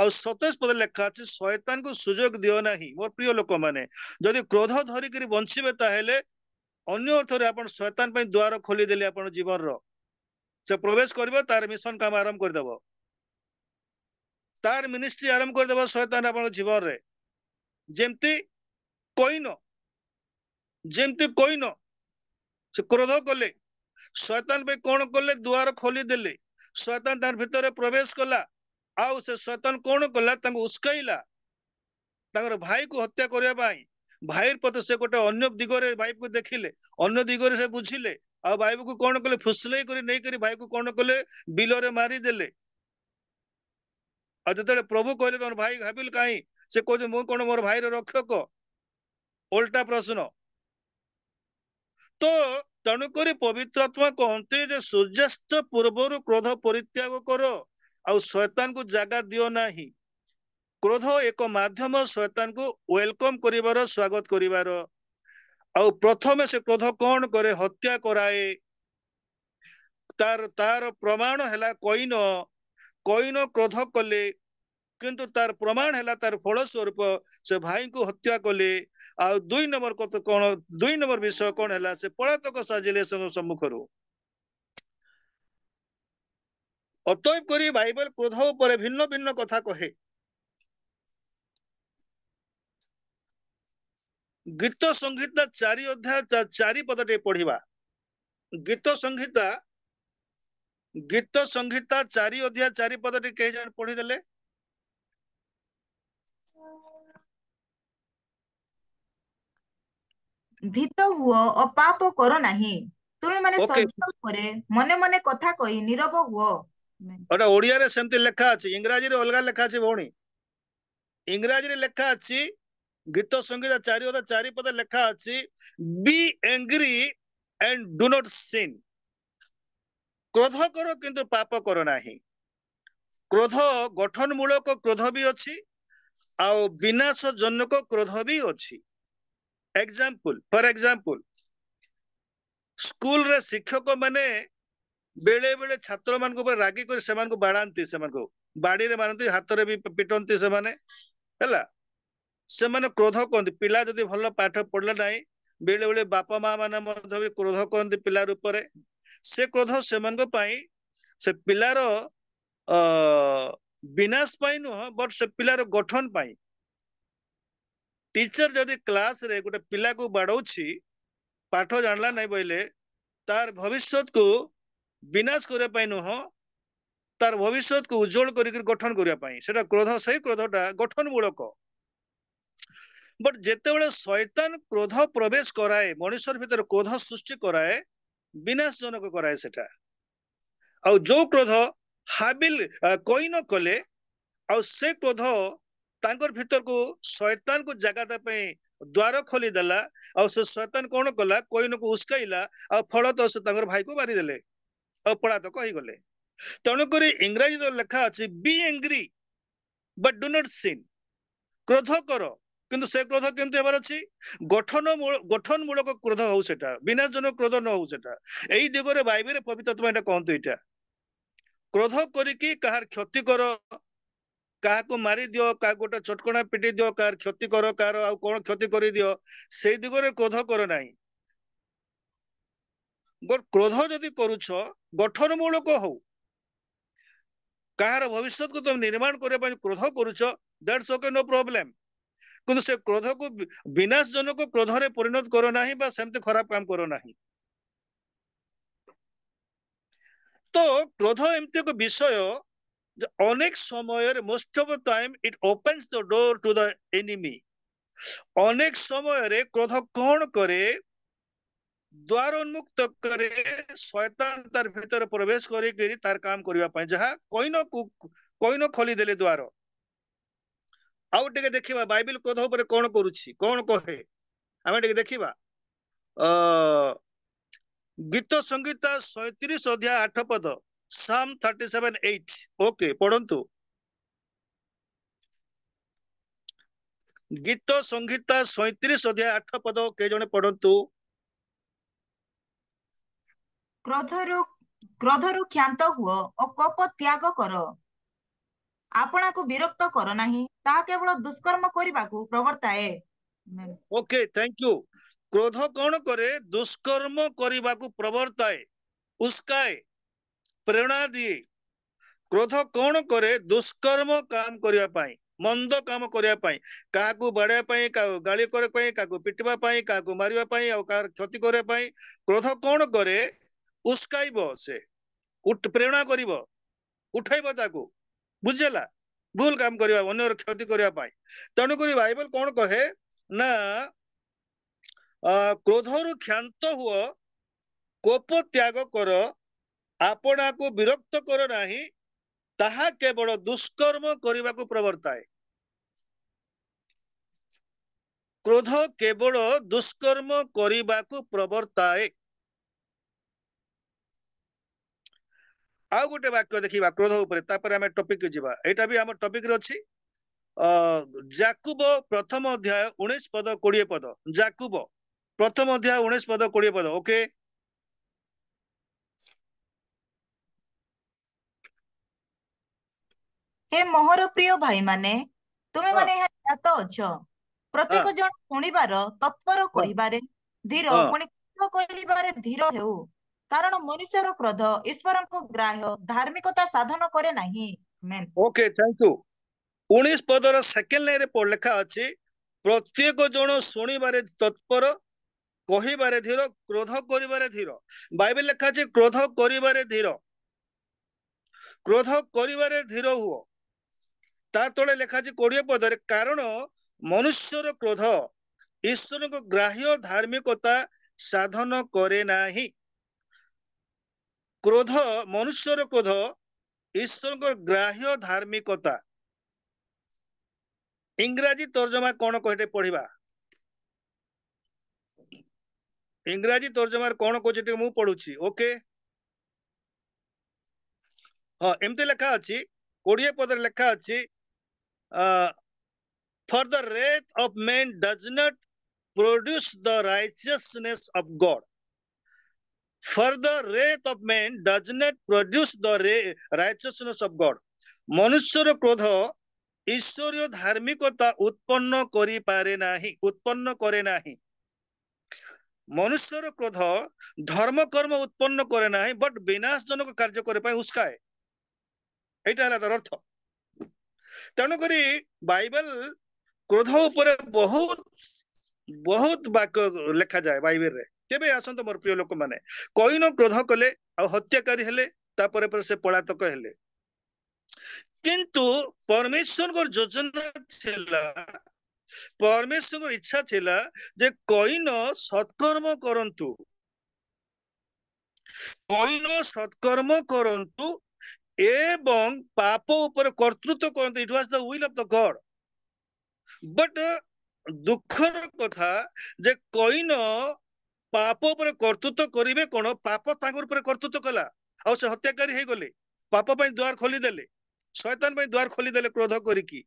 Speaker 1: ଆଉ 27 ପଦ ଲେଖା ଅଛି ଶୟତାନକୁ ସୁଯୋଗ ଦିଅ ନାହିଁ। ମୋର ପ୍ରିୟ ଲୋକମାନେ, ଯଦି କ୍ରୋଧ ଧରିକିରି ବଞ୍ଚିବେ ତାହେଲେ ଅନ୍ୟ ଅର୍ଥରେ ଆପଣ ଶୟତାନ ପାଇଁ ଦ୍ୱାର ଖୋଲିଦେଲେ ଆପଣ ଜୀବନର। ସେ ପ୍ରବେଶ କରିବ, ତାର ମିଶନ କାମ ଆରମ୍ଭ କରିଦେବ, ତାର ମିନିଷ୍ଟ୍ରି ଆରମ୍ଭ କରିଦେବ ଶୟତାନ ଆପଣଙ୍କ ଜୀବନରେ। ଯେମିତି କଇନ ସେ କ୍ରୋଧ କଲେ, ଶୟତାନ ପାଇଁ କଣ କଲେ? ଦ୍ୱାର ଖୋଲିଦେଲେ। ଶୟତାନ ତାର ଭିତରେ ପ୍ରବେଶ କଲା। ଆଉ ସେ ଶୟତାନ କଣ କଲା? ତାଙ୍କୁ ଉସ୍କାଇଲା ତାଙ୍କର ଭାଇକୁ ହତ୍ୟା କରିବା ପାଇଁ। ଭାଇର ପ୍ରତି ସେ ଗୋଟେ ଅନ୍ୟ ଦିଗରେ ଭାଇକୁ ଦେଖିଲେ, ଅନ୍ୟ ଦିଗରେ ସେ ବୁଝିଲେ, ଆଉ ଭାଇକୁ କଣ କଲେ? ଫୁସଲେଇ କରି ନେଇକରି ଭାଇକୁ କଣ କଲେ? ବିଲରେ ମାରିଦେଲେ। ଆଉ ଯେତେବେଳେ ପ୍ରଭୁ କହିଲେ ତମ ଭାଇ ହାବିଲ କାହିଁ, ସେ କହୁଛି ମୁଁ କଣ ମୋର ଭାଇର ରକ୍ଷକ? ଓଲଟା ପ୍ରଶ୍ନ। ତ ତେଣୁକରି ପବିତ୍ର ଆତ୍ମା କହନ୍ତି ଯେ ସୂର୍ଯ୍ୟାସ୍ତ ପୂର୍ବରୁ କ୍ରୋଧ ପରିତ୍ୟାଗ କର, ଆଉ ଶୟତାନକୁ ଜାଗା ଦିଅ ନାହିଁ। କ୍ରୋଧ ଏକ ମାଧ୍ୟମ ଶୟତାନକୁ ୱେଲକମ କରିବାର, ସ୍ୱାଗତ କରିବାର। ଆଉ ପ୍ରଥମେ ସେ କ୍ରୋଧ କଣ କରେ? ହତ୍ୟା କରାଏ। ତାର ପ୍ରମାଣ ହେଲା କଇନ କ୍ରୋଧ କଲେ, କିନ୍ତୁ ତାର ପ୍ରମାଣ ହେଲା, ତାର ଫଳ ସ୍ୱରୂପ ସେ ଭାଇଙ୍କୁ ହତ୍ୟା କଲେ। ଆଉ 2 ନମ୍ବର କଥା କଣ? 2 ନମ୍ବର ବିଷୟ କଣ ହେଲା? ସେ ପଳାତକ ସାଜିଲେ ସମ୍ମୁଖରୁ। ଅତଏବ କରି ବାଇବେଲ କ୍ରୋଧ ଉପରେ ଭିନ୍ନ ଭିନ୍ନ କଥା କହେ। ଗୀତ ସଂହିତା 4 ଅଧ୍ୟାୟ 4 ପଦ ଟିକେ ପଢିବା। ଗୀତ ସଂହିତା 4 ଅଧ୍ୟାୟ 4 ପଦ ଟିକେ କେହି ଜଣେ ପଢିଦେଲେ।
Speaker 4: ଭୀତ ହୁଅ ଓ ପାପ କର ନାହିଁ, ତୁମେ ମାନେ
Speaker 1: ଓକେ,
Speaker 4: ସଜ୍ଜ ଉପରେ ମନେ ମନେ କଥା କହି ନୀରବ ହୁଅ।
Speaker 1: ଏଟା ଓଡିଆରେ ସେମିତି ଲେଖା ଅଛି, ଇଂରାଜୀରେ ଅଲଗା ଲେଖା ଅଛି ଭଉଣୀ। ଇଂରାଜୀରେ ଲେଖା ଅଛି, ଗୀତ ସଂହିତା 4 ଅଧ୍ୟାୟ 4 ପଦ ଲେଖା ଅଛି, be angry and do not sin। କ୍ରୋଧ କର କିନ୍ତୁ ପାପ କର ନାହିଁ। କ୍ରୋଧ ଗଠନମୂଳକ କ୍ରୋଧ ବି ଅଛି, ଆଉ ବିନାଶଜନକ କ୍ରୋଧ ବି ଅଛି। ଫର ଏକ୍ସାମ୍ପଲ, ସ୍କୁଲରେ ଶିକ୍ଷକ ମାନେ ବେଳେ ବେଳେ ଛାତ୍ର ମାନଙ୍କ ଉପରେ ରାଗି କରି ସେମାନଙ୍କୁ ବାଡାନ୍ତି, ସେମାନଙ୍କୁ ବାଡିରେ ମାରନ୍ତି, ହାତରେ ବି ପିଟନ୍ତି ସେମାନେ, ହେଲା। ସେମାନେ କ୍ରୋଧ କରନ୍ତି। ପିଲା ଯଦି ଭଲ ପାଠ ପଢିଲା ନାହିଁ, ବେଳେ ବେଳେ ବାପା ମା ମାନେ ମଧ୍ୟ ବି କ୍ରୋଧ କରନ୍ତି ପିଲାର ଉପରେ। ସେ କ୍ରୋଧ ସେମାନଙ୍କ ପାଇଁ, ସେ ପିଲାର ବିନାଶ ପାଇଁ ନୁହଁ, ବଟ ସେ ପିଲାର ଗଠନ ପାଇଁ। ଟିଚର ଯଦି କ୍ଲାସରେ ଗୋଟେ ପିଲାକୁ ବାଡଉଛି, ପାଠ ଜାଣିଲା ନାହିଁ ବୋଇଲେ, ତାର ଭବିଷ୍ୟତକୁ ବିନାଶ କରିବା ପାଇଁ ନୁହଁ, ତାର ଭବିଷ୍ୟତକୁ ଉଜ୍ଜଳ କରିକି ଗଠନ କରିବା ପାଇଁ। ସେଟା କ୍ରୋଧ, ସେଇ କ୍ରୋଧଟା ଗଠନମୂଳକ। ବଟ ଯେତେବେଳେ ଶୟତାନ କ୍ରୋଧ ପ୍ରବେଶ କରାଏ, ମଣିଷର ଭିତରେ କ୍ରୋଧ ସୃଷ୍ଟି କରାଏ, ବିନାଶଜନକ କରାଏ ସେଟା। ଆଉ ଯୋଉ କ୍ରୋଧ କଇନ କଲେ, ଆଉ ସେ କ୍ରୋଧ ତାଙ୍କର ଭିତରକୁ ଶୟତାନକୁ ଜାଗା ଦେବା ପାଇଁ ଦ୍ୱାର ଖୋଲିଦେଲା। ଆଉ ସେ ଶୟତାନ କଣ କଲା? କଇନକୁ ଉସ୍କାଇଲା, ଆଉ ଫଳତଃ ସେ ତାଙ୍କର ଭାଇକୁ ମାରିଦେଲେ, ଆଉ ପଳାତକ ହେଇଗଲେ। ତେଣୁକରି ଇଂରାଜୀରେ ଲେଖା ଅଛି, be angry but do not sin. କ୍ରୋଧ କର କିନ୍ତୁ ସେ କ୍ରୋଧ କେମିତି ହେବାର ଅଛି? ଗଠନମୂଳକ କ୍ରୋଧ ହଉ ସେଟା, ବିନାଶଜନକ କ୍ରୋଧ ନ ହଉ ସେଟା। ଏଇ ଦିଗରେ ବାଇବେଲରେ ପବିତ୍ର ଆତ୍ମା ଏଟା କହନ୍ତୁ, ଏଇଟା କ୍ରୋଧ କରିକି କାହାର କ୍ଷତି କର, କାହାକୁ ମାରିଦିଅ, କାହାକୁ ଗୋଟେ ଚଟକଣା ପିଟି ଦିଅ, କାହାର କ୍ଷତି କର, କାହାର ଆଉ କଣ କ୍ଷତି କରିଦିଅ, ସେଇ ଦିଗରେ କ୍ରୋଧ କର ନାହିଁ। କ୍ରୋଧ ଯଦି କରୁଛ, ଗଠନମୂଳକ ହଉ, କାହାର ଭବିଷ୍ୟତକୁ ତମେ ନିର୍ମାଣ କରିବା ପାଇଁ କ୍ରୋଧ କରୁଛ, ଦ୍ୟାଟ୍ସ ଓକେ, ନୋ ପ୍ରୋବ୍ଲେମ। କିନ୍ତୁ ସେ କ୍ରୋଧକୁ ବିନାଶଜନକ କ୍ରୋଧରେ ପରିଣତ କର ନାହିଁ, ବା ସେମିତି ଖରାପ କାମ କର ନାହିଁ। ତ କ୍ରୋଧ ଏମିତି ଏକ ବିଷୟ, ଅନେକ ସମୟରେ, most of the time it opens the door to the enemy. ଅନେକ ସମୟରେ କ୍ରୋଧ କଣ କରେ? ଦ୍ୱାର ଉନ୍ମୁକ୍ତ କରେ, ଶୟତାନ ତାର ଭିତରେ ପ୍ରବେଶ କରିକି ତାର କାମ କରିବା ପାଇଁ। ଯାହା କଇନ ଖୋଲିଦେଲେ ଦ୍ୱାର। ଆଉ ଟିକେ ଦେଖିବା ବାଇବେଲ କ୍ରୋଧ ଉପରେ କଣ କରୁଛି, କଣ କହେ, ଆମେ ଟିକେ ଦେଖିବା। ଗୀତ ସଂହିତା 37 ଅଧ୍ୟାୟ 8 ପଦ, Psalm 37:8। ଓକେ, ପଢନ୍ତୁ। ଗୀତ ସଂହିତା 37 ଅଧ୍ୟାୟ 8 ପଦ, କେହି ଜଣେ ପଢନ୍ତୁ।
Speaker 4: କ୍ରୋଧରୁ କ୍ରୋଧରୁ କ୍ଷାନ୍ତ ହୁଅ ଓ କୋପ ତ୍ୟାଗ କର। ଆପଣାକୁ ବିରକ୍ତ କର ନାହିଁ, ତାହା କେବଳ ଦୁଷ୍କର୍ମ କରିବାକୁ ପ୍ରବର୍ତ୍ତାଏ। Amen.
Speaker 1: Okay, thank you. କ୍ରୋଧ କଣ କରେ? ଦୁଷ୍କର୍ମ କରିବାକୁ ପ୍ରବର୍ତ୍ତାଏ, ଉସ୍କାଏ, ପ୍ରେରଣା ଦିଏ। କ୍ରୋଧ କଣ କରେ? ଦୁଷ୍କର୍ମ କାମ କରିବା ପାଇଁ, ମନ୍ଦ କାମ କରିବା ପାଇଁ, କାହାକୁ ବାଡିବା ପାଇଁ, କାହାକୁ ଗାଳି କରିବା ପାଇଁ, କାହାକୁ ପିଟିବା ପାଇଁ, କାହାକୁ ମାରିବା ପାଇଁ, ଆଉ କାହାର କ୍ଷତି କରିବା ପାଇଁ। କ୍ରୋଧ କଣ କରେ? ଉସ୍କାଇବ, ସେ ପ୍ରେରଣା କରିବ, ଉଠାଇବ ତାକୁ, ବୁଝିଲା, ଭୁଲ କାମ କରିବା, ଅନ୍ୟର କ୍ଷତି କରିବା ପାଇଁ। ତେଣୁକରି ବାଇବଲ କଣ କହେ ନା କ୍ରୋଧରୁ କ୍ଷାନ୍ତ ହୁଅ, କୋପ ତ୍ୟାଗ କର, ଆପଣାକୁ ବିରକ୍ତ କର ନାହିଁ, ତାହା କେବଳ ଦୁଷ୍କର୍ମ କରିବାକୁ ପ୍ରବର୍ତ୍ତାଏ। କ୍ରୋଧ କେବଳ ଦୁଷ୍କର୍ମ କରିବାକୁ ପ୍ରବର୍ତ୍ତାଏ। ଆଉ ଗୋଟେ ବାକ୍ୟ ଦେଖିବା କ୍ରୋଧ ଉପରେ, ତାପରେ ଆମେ ଟପିକ ଯିବା। ଏଇଟା ବି ଆମ ଟପିକରେ ଅଛି। ଯାକୁବ ପ୍ରଥମ ଅଧ୍ୟାୟ 19 ପଦ 20 ପଦ। ଯାକୁବ ପ୍ରଥମ ଅଧ୍ୟାୟ 19 ପଦ 20 ପଦ। ଓକେ,
Speaker 4: ହେ ମୋହର ପ୍ରିୟ ଭାଇମାନେ,
Speaker 1: ହଁ
Speaker 4: ତୁମେମାନେ ଏହା ଜ୍ଞାତ ଅଛ।
Speaker 1: ହଁ
Speaker 4: ପ୍ରତ୍ୟେକ ଜଣ ଶୁଣିବାର ତତ୍ପର
Speaker 1: ହଁ
Speaker 4: କହିବାରେ ଧୀର,
Speaker 1: ହଁ।
Speaker 4: ପୁଣି କ୍ରୋଧ କରିବାରେ ଧୀର ହେଉ। କାରଣ ମନୁଷ୍ୟର କ୍ରୋଧ ଈଶ୍ୱରଙ୍କ ଗ୍ରାହ୍ୟ ଧାର୍ମିକତା ସାଧନ କରେ ନାହିଁ। Amen.
Speaker 1: Okay, thank you. 19 Padar second ଲାଇନରେ ଲେଖା ଅଛି, ପ୍ରତ୍ୟେକ ଜଣ ଶୁଣିବାରେ ତତ୍ପର, କହିବାରେ ଧୀର, କ୍ରୋଧ କରିବାରେ ଧୀର। ବାଇବେଲ ଲେଖା ଅଛି କ୍ରୋଧ କରିବାରେ ଧୀର, କ୍ରୋଧ କରିବାରେ ଧୀର ହୁଅ। ତା ତଳେ ଲେଖା ଅଛି 20 ପଦରେ, କାରଣ ମନୁଷ୍ୟର କ୍ରୋଧ ଈଶ୍ୱରଙ୍କ ଗ୍ରାହ୍ୟ ଧାର୍ମିକତା ସାଧନ କରେ ନାହିଁ। କ୍ରୋଧ, ମନୁଷ୍ୟର କ୍ରୋଧ ଈଶ୍ୱରଙ୍କ ଗ୍ରାହ୍ୟ ଧାର୍ମିକତା। ଇଂରାଜୀ ତର୍ଜମା କଣ କହିଲେ ପଢିବା। ଇଂରାଜୀ ତର୍ଜମାରେ କଣ କହୁଛି ଟିକେ ମୁଁ ପଢୁଛି। ଓକେ, ହଁ, ଏମିତି ଲେଖା ଅଛି 20 ପଦରେ ଲେଖା ଅଛି, for the wrath of man does not produce the righteousness of God. For the wrath of man does not produce the righteousness of God. ମନୁଷ୍ୟର କ୍ରୋଧ ଈଶ୍ୱରୀୟ ଧାର୍ମିକତା ଉତ୍ପନ୍ନ କରିପାରେ ନାହିଁ, ଉତ୍ପନ୍ନ କରେ ନାହିଁ। ମନୁଷ୍ୟର କ୍ରୋଧ ଧର୍ମ କର୍ମ ଉତ୍ପନ୍ନ କରେ ନାହିଁ, ବଟ୍ ବିନାଶଜନକ କାର୍ଯ୍ୟ କରିବା ପାଇଁ ଉସ୍କାଏ। ଏଇଟା ହେଲା ତାର ଅର୍ଥ। ତେଣୁକରି ବାଇବେଲ କ୍ରୋଧ ଉପରେ ବହୁତ ବହୁତ ବାକ୍ୟ ଲେଖାଯାଏ ବାଇବେଲରେ। କେବେ ଆସନ୍ତୁ ମୋର ପ୍ରିୟ ଲୋକମାନେ, କଇନ କ୍ରୋଧ କଲେ ଆଉ ହତ୍ୟାକାରୀ ହେଲେ, ତାପରେ ପରେ ସେ ପଳାତକ ହେଲେ। କିନ୍ତୁ ପରମେଶ୍ୱରଙ୍କର ଯୋଜନା ଥିଲା, ପରମେଶ୍ୱରଙ୍କର ଇଚ୍ଛା ଥିଲା ଯେ କଇନ ସତ୍କର୍ମ କରନ୍ତୁ, କଇନ ସତ୍କର୍ମ କରନ୍ତୁ ଏବଂ ପାପ ଉପରେ କର୍ତ୍ତୃତ୍ୱ କରନ୍ତୁ। It was the will of the god. But ଦୁଃଖର କଥା ଯେ କଇନ ପାପ ଉପରେ କର୍ତ୍ତୃତ୍ୱ କରିବେ କଣ, ପାପ ତାଙ୍କ ଉପରେ କର୍ତ୍ତୃତ୍ୱ କଲା ଆଉ ସେ ହତ୍ୟାକାରୀ ହେଇଗଲେ। ପାପ ପାଇଁ ଦ୍ୱାର ଖୋଲିଦେଲେ, ଶୟତାନ ପାଇଁ ଦ୍ୱାର ଖୋଲିଦେଲେ କ୍ରୋଧ କରିକି,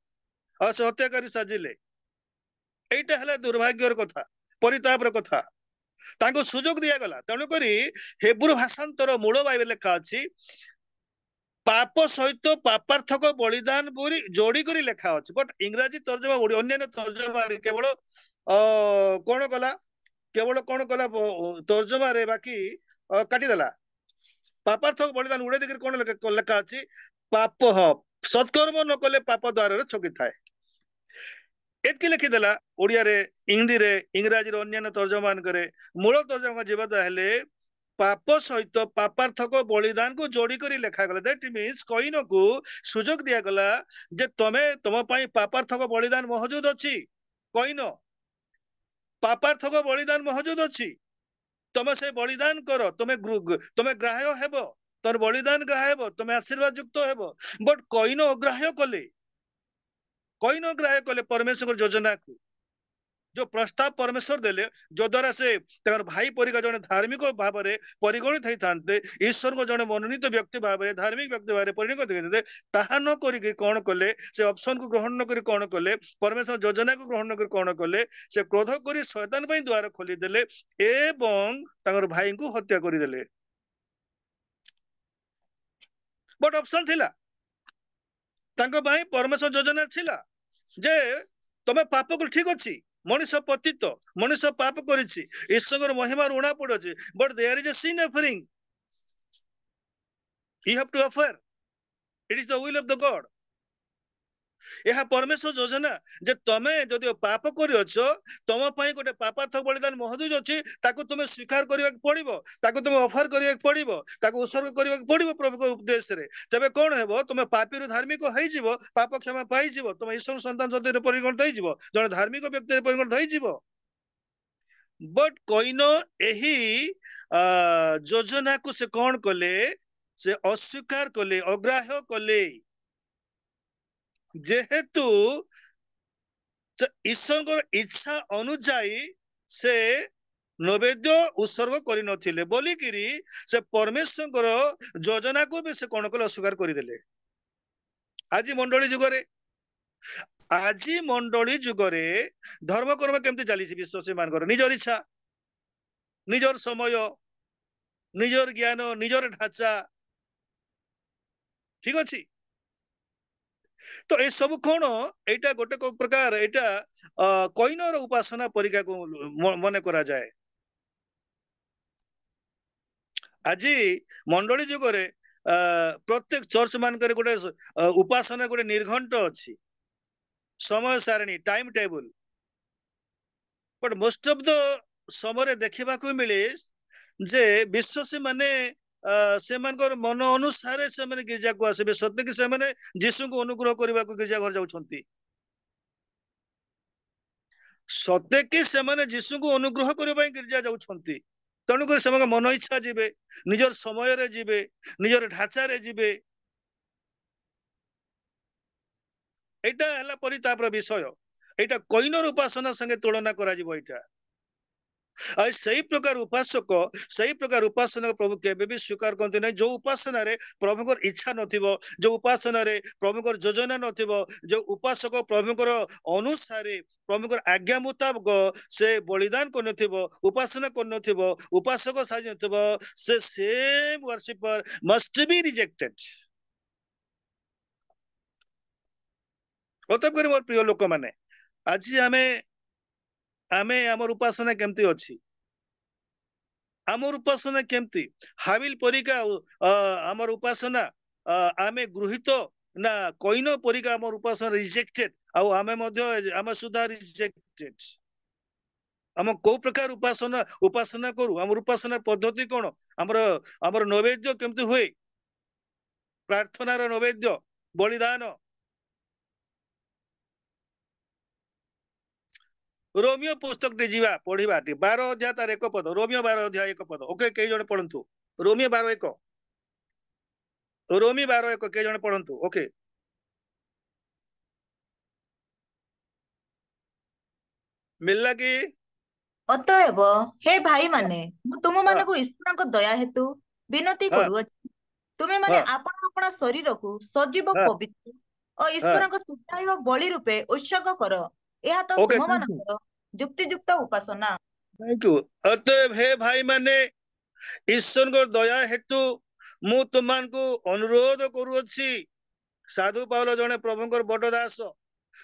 Speaker 1: ଆଉ ସେ ହତ୍ୟାକାରୀ ସାଜିଲେ। এইটা ହେଲା ଦୁର୍ଭାଗ୍ୟର କଥା, ପରିତାପର କଥା। ତାଙ୍କୁ ସୁଯୋଗ ଦିଆଗଲା। ତେଣୁକରି ହେବ୍ରୁ ଭାଷାନ୍ତର ମୂଳ ବାଇବେଲ ଲେଖା ଅଛି, ପାପ ସହିତ ପାପାର୍ଥକ ବଳିଦାନ ବୋଲି ଯୋଡି କରି ଲେଖା ଅଛି। ବଟ୍ ଇଂରାଜୀ ତର୍ଜମା, ଅନ୍ୟାନ୍ୟ ତର୍ଜମାରେ କେବଳ କଣ କଲା, କେବଳ କଣ କଲା ତର୍ଜମାରେ ବାକି କାଟିଦେଲା। ପାପାର୍ଥକ ବଳିଦାନ ଉଡେଇ ଦେଇକି କଣ ଲେଖା ଅଛି, ପାପ, ସତ୍କର୍ମ ନ କଲେ ପାପ ଦ୍ୱାରରେ ଛକିଥାଏ। ଏତିକି ଲେଖିଦେଲା ଓଡିଆରେ, ହିନ୍ଦୀରେ, ଇଂରାଜୀର ଅନ୍ୟାନ୍ୟ ତର୍ଜମାନଙ୍କରେ। ମୂଳ ତର୍ଜମା ଯିବା ହେଲେ ପାପ ସହିତ ପାପାର୍ଥକ ବଳିଦାନକୁ ଯୋଡି କରି ଲେଖାଗଲା। ଦ୍ୟାଟ୍ ମିନ୍ସ କଇନକୁ ସୁଯୋଗ ଦିଆଗଲା ଯେ ତମେ, ତମ ପାଇଁ ପାପାର୍ଥକ ବଳିଦାନ ମହଜୁଦ ଅଛି। କଇନ, ପାପାର୍ଥକ ବଳିଦାନ ମହଜୁଦ ଅଛି, ତମେ ସେ ବଳିଦାନ କର, ତମେ ଗ୍ରାହ୍ୟ ହେବ, ତମର ବଳିଦାନ ଗ୍ରାହ୍ୟ ହେବ, ତମେ ଆଶୀର୍ବାଦ ଯୁକ୍ତ ହେବ। ବଟ୍ କଇନ ଅଗ୍ରାହ୍ୟ କଲେ, କଇନ ଗ୍ରାହ୍ୟ କଲେ ପରମେଶ୍ୱରଙ୍କ ଯୋଜନାକୁ। ଯୋଉ ପ୍ରସ୍ତାବ ପରମେଶ୍ୱର ଦେଲେ, ଯଦ୍ୱାରା ସେ ତାଙ୍କର ଭାଇ ପରିକା ଜଣେ ଧାର୍ମିକ ଭାବରେ ପରିଗଣିତ ହେଇଥାନ୍ତେ, ଈଶ୍ୱରଙ୍କ ଜଣେ ମନୋନୀତ ବ୍ୟକ୍ତି ଭାବରେ, ଧାର୍ମିକ ବ୍ୟକ୍ତି ଭାବରେ ପରିଗଣିତ ହେଇଥାନ୍ତେ, ତାହା ନ କରିକି କଣ କଲେ, ସେ ଅପସନକୁ ଗ୍ରହଣ ନ କରି କଣ କଲେ, ପରମେଶ୍ୱର ଯୋଜନାକୁ ଗ୍ରହଣ ନ କରି କଣ କଲେ, ସେ କ୍ରୋଧ କରି ଶୟତାନ ପାଇଁ ଦ୍ୱାର ଖୋଲିଦେଲେ ଏବଂ ତାଙ୍କର ଭାଇଙ୍କୁ ହତ୍ୟା କରିଦେଲେ। बट ऑप्शन थिला तांको भाई परमेश्वर योजना थिला जे तमे पाप कर ठीक अछि मनुष्य पतित मनुष्य पाप करिछि ईश्वर महिमा उणा पड़छि but there is a sin offering you have to offer it is the will of the god यह परमेश्वर योजना जे तमे जदि पाप करियछ तम पई गोटे पापार्थ बलिदान महोदय अछि ताको तुमे स्वीकार करिया पड़िबो ताको तुमे ऑफर करिया पड़िबो ताको उत्सर्ग करिया पड़िबो प्रभु को उपदेश रे तबे कोन हेबो तुमे पापी रु धार्मिक होई जिवो पाप क्षमा पाई जिवो तुमे ईश्वर संतान जति परिगणित होई जिवो जण धार्मिक व्यक्ति रे परिगणित होई जिवो बट कोइनो एही योजना को से कोन कले से अस्वीकार कले अग्राह्य कले जेहेतु ईश्वर इच्छा अनुजाई से नैवेद्य उत्सर्ग करि नथिले बोलिकिरी से परमेश्वर योजना को भी से कोन कले अस्वीकार करिदेले आज मंडली जुगरे धर्म कर्म केमती चली विश्वासी मानकर निजर इच्छा निजर समय निजर ज्ञान निजर ढांचा ठीक अछि तो ये सब कौन एटा गोटे प्रकार एटा कोइनर उपासना परिका को मन करा जाए आज मंडली जुगरे प्रत्येक चर्च मान गोटे उपासना गोटे निर्घंट अच्छी समय सारणी time table but most of the समय देखा मिले जे विश्वासी माने से मन अनुसार से गिरजा को आसबे सत्य कि से जीशु को अनुग्रह करने को गिरजा घर जाउछंती सत्य कि से जीशु को अनुग्रह करने गिरजा जाउछंती तेणुक से मन इच्छा जीवे निजर समय रे जीवे निजर ढांचा रे जीवे एटा हला परि तापर विषय एटा कोइनर उपासना संगे तुलना करा जिवो एटा सही प्रकार उपासना प्रभु केबे भी स्वीकार करते नहीं जो उपासना रे प्रभुकर इच्छा नथिबो जो उपासना रे प्रभुकर योजना नथिबो जो उपासक प्रभुकर अनुसारे प्रभुकर आज्ञा मुताबिक से बलिदान कर नथिबो उपासना कर नथिबो उपासक साज नथिबो से same worshipper must be rejected प्रत्येक मोर प्रिय लोक माने आज आमे आमर उपासना केमती अछि आमर उपासना केमती हाबिल परिका आमर उपासना आमे गृहीत ना कोइनो परिका आमर उपासना रिजेक्टेड आउ आमे मध्य आमे सुधा रिजेक्टेड आम को प्रकार उपासना करू आमर उपासना पद्धति कोन आमर नैवेद्य केमती हुए प्रार्थना रो नैवेद्य बलिदान रोमियो पुस्तक टे जीवा पढ़िबा 12 अध्याय तार एक पद रोमियो 12 अध्याय एक पद ओके कई जण पढ़ंतु रोमियो 12 1 रोमी 12 1 कई जण पढ़ंतु ओके मिलला कि
Speaker 4: अतएव हे भाई माने मु तुम मानकु ईश्वर को दया हेतु विनती
Speaker 1: हाँ
Speaker 4: करूअछि तुमे माने
Speaker 1: हाँ
Speaker 4: आपण आपण शरीर को सजीव
Speaker 1: हाँ
Speaker 4: पवित्र और
Speaker 1: हाँ
Speaker 4: ईश्वर को सुधाय बलि रूपे उत्सर्ग कर यह तो
Speaker 1: ओके
Speaker 4: तुम मानकर युक्तियुक्त उपासना
Speaker 1: थैंक यू अतएव हे भाई माने ईश्वर को दया हेतु मु तुमान को अनुरोध करूअछि साधु पाउल जने प्रभुकर बड़ दास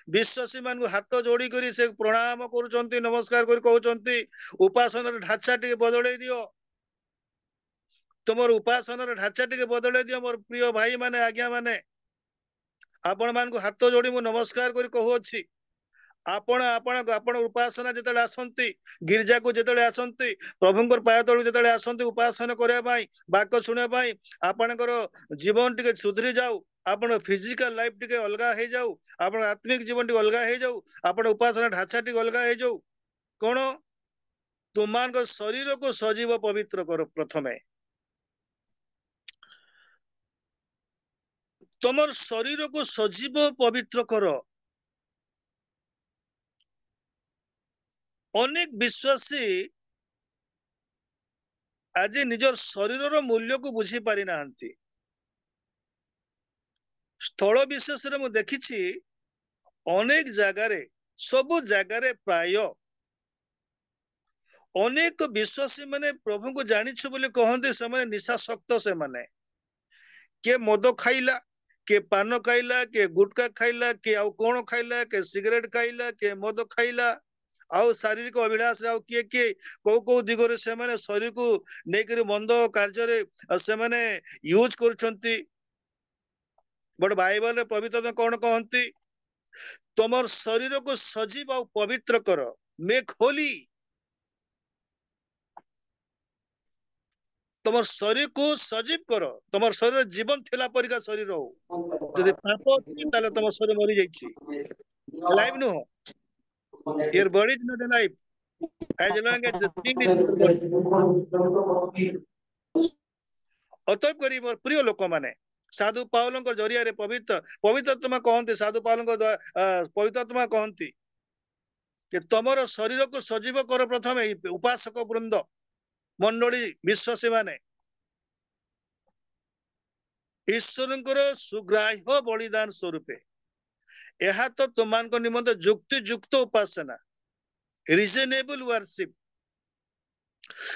Speaker 1: विश्वासी मान हाथ जोड़ी करी से प्रणाम करूचंती नमस्कार करी कहउचंती उपासना ढांचा टिके बदलै दियो तुमर उपासना ढांचा टिके बदलै दियो मोर प्रिय भाई माने आज्ञा माने आपण मान को हाथ जोड़ी मु नमस्कार करी कहउछि आपण आपण आपण उपासना जतले आसंती गिरजा को जतले आसंती प्रभुଙ୍କର पाय तळु जतले आसंती उपासना କରିବା ପାଇଁ ବାକ୍ୟ ଶୁଣିବା ପାଇଁ ଆପଣଙ୍କର ଜୀବନ ଟିକେ ସୁଧରି ଯାଉ ଆପଣ फिजिकल लाइफ टिके अलगा हे जाऊ आपण आत्मिक जीवन टिके अलगा हे जाऊ आपण उपासना ढांचा टिके अलगा हे जाऊ कोन तुमानकर शरीर को सजीव पवित्र कर प्रथमे तुमर शरीर को सजीव पवित्र कर अनेक विश्वासी आज निजर शरीर मूल्य को बुझी पारि नाहंती स्थल विशेष रे मु देखिछि अनेक जगारे सबु जगारे प्राय अनेक विश्वासी माने प्रभु को जानिछु बोली कहंते समय निशाशक्त से माने किए मद खाइला, किए पान खाइला, किए गुटका खाइला, किए आउ कौन खाइला, किए सिगरेट खाइला, किए मद खाइला, आउ शारीरिक अभिलाष आउ किए किए को दिगरे से माने शरीर को नेकर मंद कार्य से माने यूज करछंती। बट बाइबल रे पवित्र कौन कहंती, तुमर शरीर को सजीव और पवित्र कर, मेक होली। तुम शरीर को सजीव कर, तुम शरीर जीवन थिला परिका शरीर हो। यदि पाप अछि ताले तुम शरीर मरि जाइछि, लाइव नु हो। Your body is not live as long as the sin is in your body। अतएव करी मोर प्रिय लोक माने साधु पाउलଙ୍କ जरिया रे पवित्रतमा कहंती, साधु पाउलଙ୍କ पवित्रतमा कहंती कि तमर शरीर को सजीव कर। प्रथम उपासक वृंद मंडली विश्वासी माने ईश्वरंकर सुग्राह्य बलिदान स्वरूपे यह तो तुमान को निमंत जुक्ति युक्त उपासना, रिजनेबल वर्शिप।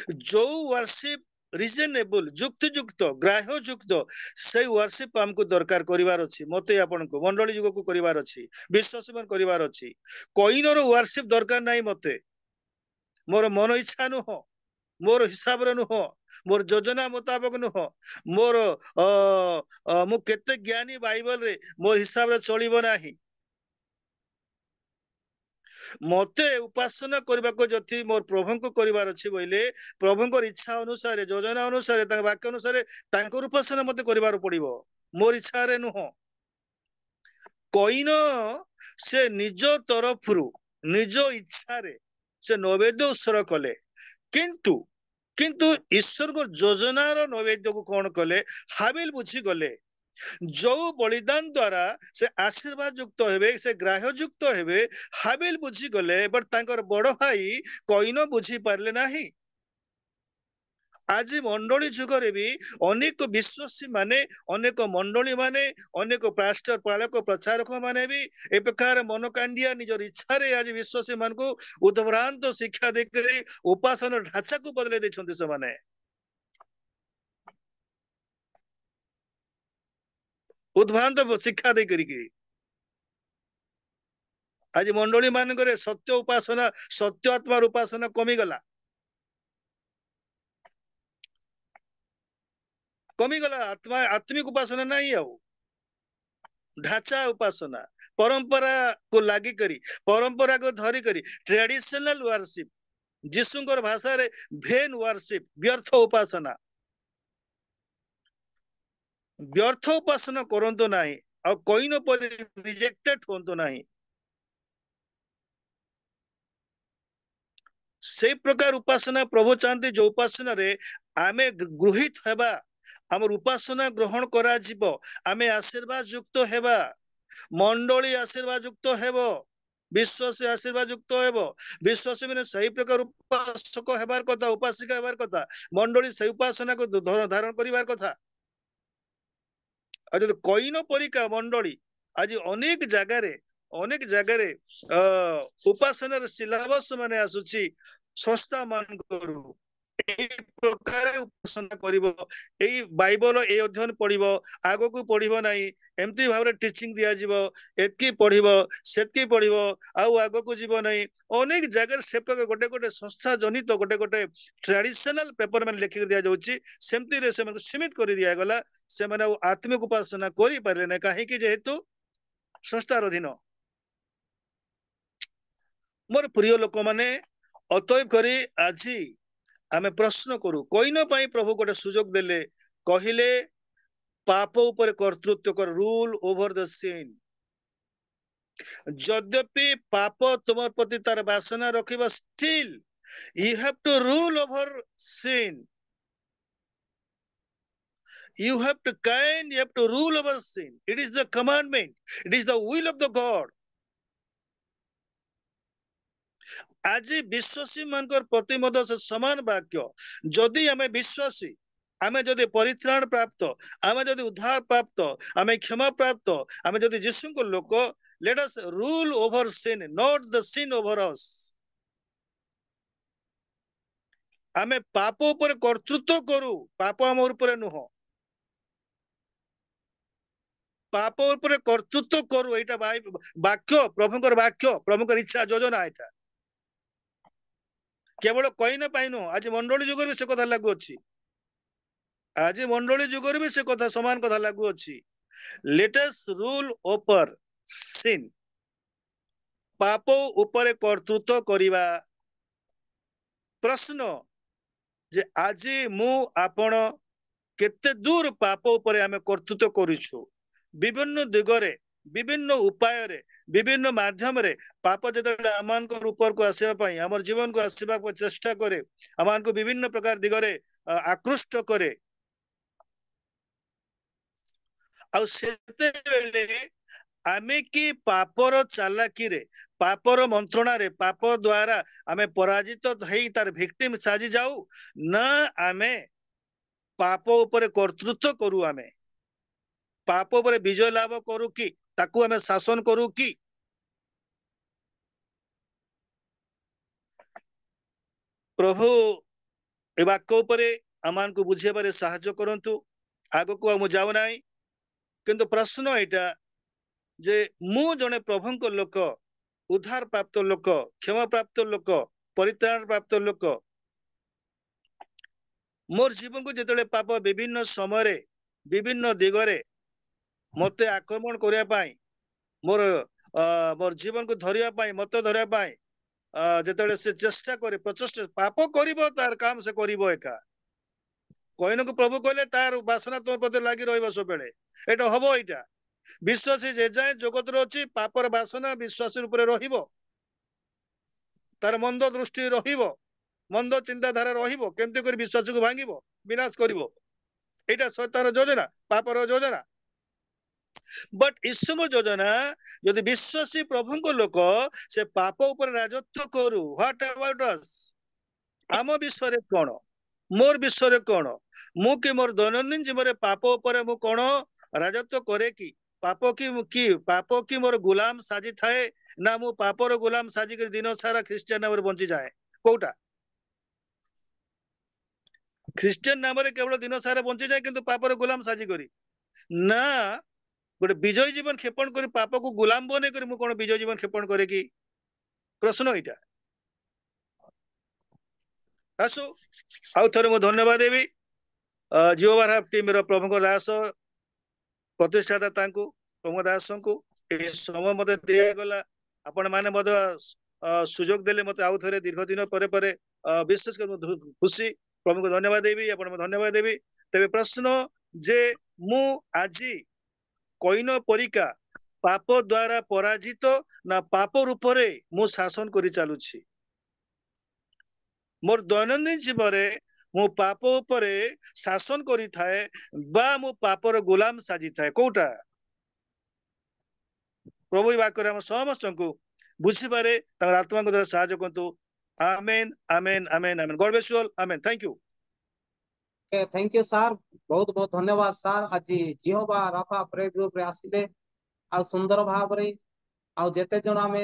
Speaker 1: जो वर्शिप रिजनेबल जुक्ति युक्त ग्राह्य युक्त से वर्शिप हमको दरकार करिवार अछि। मते आपन को मंडली जुग को करिवार अछि, विश्वासी मन करिवार अछि। कोइनर वर्शिप दरकार नाही मते। मोर मन इच्छा नु हो, मोर हिसाब रे नुह, मोर योजना मुताबिक नुह, मोर मु केते ज्ञानी बाइबल रे मोर हिसाब रे चलिबो नाही। मते उपासना करबा को जति मोर प्रभु को करिवार अछि बोइले प्रभुंकर इच्छा अनुसार योजना अनुसार ता वाक्य अनुसार तांकर उपासना मते करिवार पड़िबो, मोर इच्छा रे नुह। कोइन से निज तरफरु निज इच्छा रे से नैवेद्य उत्सर्ग कले, किंतु किंतु ईश्वर को योजनार नैवेद्य को कौन कले, हाबिल बुझी गले। जो बलिदान द्वारा से आशीर्वाद युक्त हेबे, से ग्राह्य युक्त हेबे, हाबिल बुझी गले। बट तांकर बड़ भाई कईन बुझी पारले नाही। आज मंडली जुगरे भी अनेक विश्वासी माने, अनेक मंडली माने, अनेक पास्टर पालक प्रचारक माने भी ए प्रकार मनकांडिया निजर इच्छा रे आज विश्वासी मान को उद्भ्रांत शिक्षा देकर उपासना ढांचा को बदले देछन्ति। से माने उद्भ्रांत शिक्षा दे करी आज मंडली मान करे सत्य उपासना, सत्य आत्मा उपासना कमी गला, कमी गला। आत्मा आत्मिक उपासना नहीं आउ, ढांचा उपासना, परंपरा को लागी करी, परंपरा को धरी करी ट्रेडिशनल वर्शिप, जिसुंकर भाषा रे भेन वर्शिप, व्यर्थ उपासना। व्यर्थ उपासना करंतो नाही और कोई न पर रिजेक्टेड होंतो नाही। से प्रकार उपासना प्रभु चाहते जो उपासना रे आमे गृहित हेबा, हमर उपासना ग्रहण करा जीवो, आमे आशीर्वाद युक्त हेबा, मंडली आशीर्वाद युक्त हेबो, विश्वासी आशीर्वाद युक्त हेबो। विश्वासी माने सही प्रकार उपासक हेबार कथा, उपासिका हेबार कथा, मंडली सही उपासना को धारण करिवार कथा। आज कईन परिका मंडली आज अनेक जगह रे उपासना सिलेबस माने आसुची संस्था मान करू ए प्रकार उपासना करिवो, एई बाइबल ए अध्ययन पढ़िबो, आगो को पढ़िबो नाही, एमती भाबरे टीचिंग दिया जीवो, एतकी पढ़िबो सेतकी पढ़िबो, आउ आगो को जीवो नाही। अनेक जगह से प्रकार गोटे गोटे संस्था जनित गोटे गोटे ट्रेडिशनल पेपर में लिखि दिया जाउची, सेमती रे से सीमित कर दिया गला। से माने आत्मिक उपासना करि पारले ना, काहे कि जेहेतु संस्थार अधीन। मोर प्रिय लोक माने अतएव करी आज आमे प्रश्न करू, कोइन पाई प्रभु गोटे सुजोग देले, कहिले पाप ऊपर कर्तृत्व कर, रूल ओवर द सिन। यद्यपि पाप तुम प्रति तार वासना रखिबा, still you have to rule over sin, you have to kind, you have to rule over sin. It is the commandment, it is the will of the God. आज विश्वासी मानकर प्रति मद से समान वाक्य, जदि आमे विश्वासी, आमे जदि परित्राण प्राप्त, आमे जदि उद्धार प्राप्त, आमे क्षमा प्राप्त, आमे जदि यीशु को लोक, let us rule over sin, not the sin over us. आमे पाप ऊपर कर्तृत्व करू, पाप आम ऊपर नुह। पाप ऊपर कर्तृत्व करू एटा वाक्य प्रभुंकर वाक्य प्रभुंकर इच्छा योजना एटा केवल कही ना पाइनु आज मंडली जुगर भी से कथा लागू अच्छी आज मंडली जुगर भी से कथा समान कथा लागू अच्छी लेट अस रूल ओवर सिन पाप ऊपर कर्तृत्व करिवा प्रश्न जे आज मु आपण केते दूर पाप ऊपर आमे कर्तृत्व करूछु विभिन्न दिगरे विभिन्न उपाय रे विभिन्न माध्यम रे पाप जेते आमान को ऊपर को आसीबा पई हमर जीवन को आसीबा को चेष्टा करे आमान को विभिन्न प्रकार दिगरे आकृष्ट करे आ सेते बेले आमे की पापर चालाकी रे पापर मंत्रणा रे पाप द्वारा आमे पराजित हेई तार विक्टिम साजी जाऊ न आमे पाप ऊपर कर्तृत्व करू आमे पाप ऊपर विजय लाभ करू कि ताकू आमे शासन करू कि प्रभु ए वाक्य ऊपर आमान को बुझेबारे साहाय्य करंतु आगो को हम जाऊ नाही किंतु प्रश्न एटा जे मु जने प्रभुंक लोक उद्धार प्राप्त लोक क्षमा प्राप्त लोक परित्राण प्राप्त लोक मोर जीवन को जेतले पाप विभिन्न समय विभिन्न दिगरे मते आक्रमण करिया पाई मोर मोर जीवन को धरिया पाई मत धरिया पाई जेतले से चेष्टा करे प्रचेष्टा पाप करिवो तार काम से करिवो एका कोइन को प्रभु कहले तार वासना तोर पते लागी रहइबो सबेले एटा हबो एटा विश्वासी जे जाय जगत रो अछि पापर वासना विश्वासी ऊपर रहिबो तार मंद दृष्टि रहिबो मंद चिंताधारा रहिबो केमते कर विश्वास को भांगिबो विनाश करिवो एटा शैतान योजना पापर योजना बट ईश्वर योजना यदि विश्वासी प्रभु को लोक से पाप ऊपर राजत्व करू व्हाट अबाउट अस आम विश्व रे कोन मोर विश्व रे कोन मु कि मोर दैनंदिन जीवन पाप ऊपर मु कोन राजत्व करे कि पाप की मोर गुलाम साजी थाए ना मु पापर गुलाम साजी कर दिन सारा ख्रिस्टियन नाम बंची जाए कोटा ख्रिस्टियन नाम केवल दिन सारा बंची जाए किंतु पापर गुलाम साजी करी ना गोटे विजय जीवन क्षेपण कर पाप को गुलाम बने कर मु कोन विजय जीवन क्षेपण करे कि प्रश्न इटा आसु आउ थरे मु धन्यवाद देवी जिओ बार टीम रो प्रभु दास प्रतिष्ठाता तांको प्रमोद दास को ए समय मते दिया गला आपण माने मते सुजोग देले मते आउ थरे दीर्घ दिन परे विशेष कर खुशी प्रभु को धन्यवाद देवी आपण को धन्यवाद देवी तबे प्रश्न जे मु आजी कोइन परिका पाप द्वारा पराजित ना पाप रूप रे मु शासन करि चालुछि मोर दैनंदिन जीवन मु पाप ऊपर शासन करि थाए बा मु पापर गुलाम साजी थाए कोटा प्रभु वाक्य हम समस्त को बुझी पारे तार आत्मा को द्वारा साहाय्य करतु amen amen amen amen god bless you all amen
Speaker 3: thank you sir बहुत बहुत धन्यवाद सर आज जिहोवा राफा प्रे ग्रुप रे आसिले आ सुंदर भाव रे आ जेते जण आमे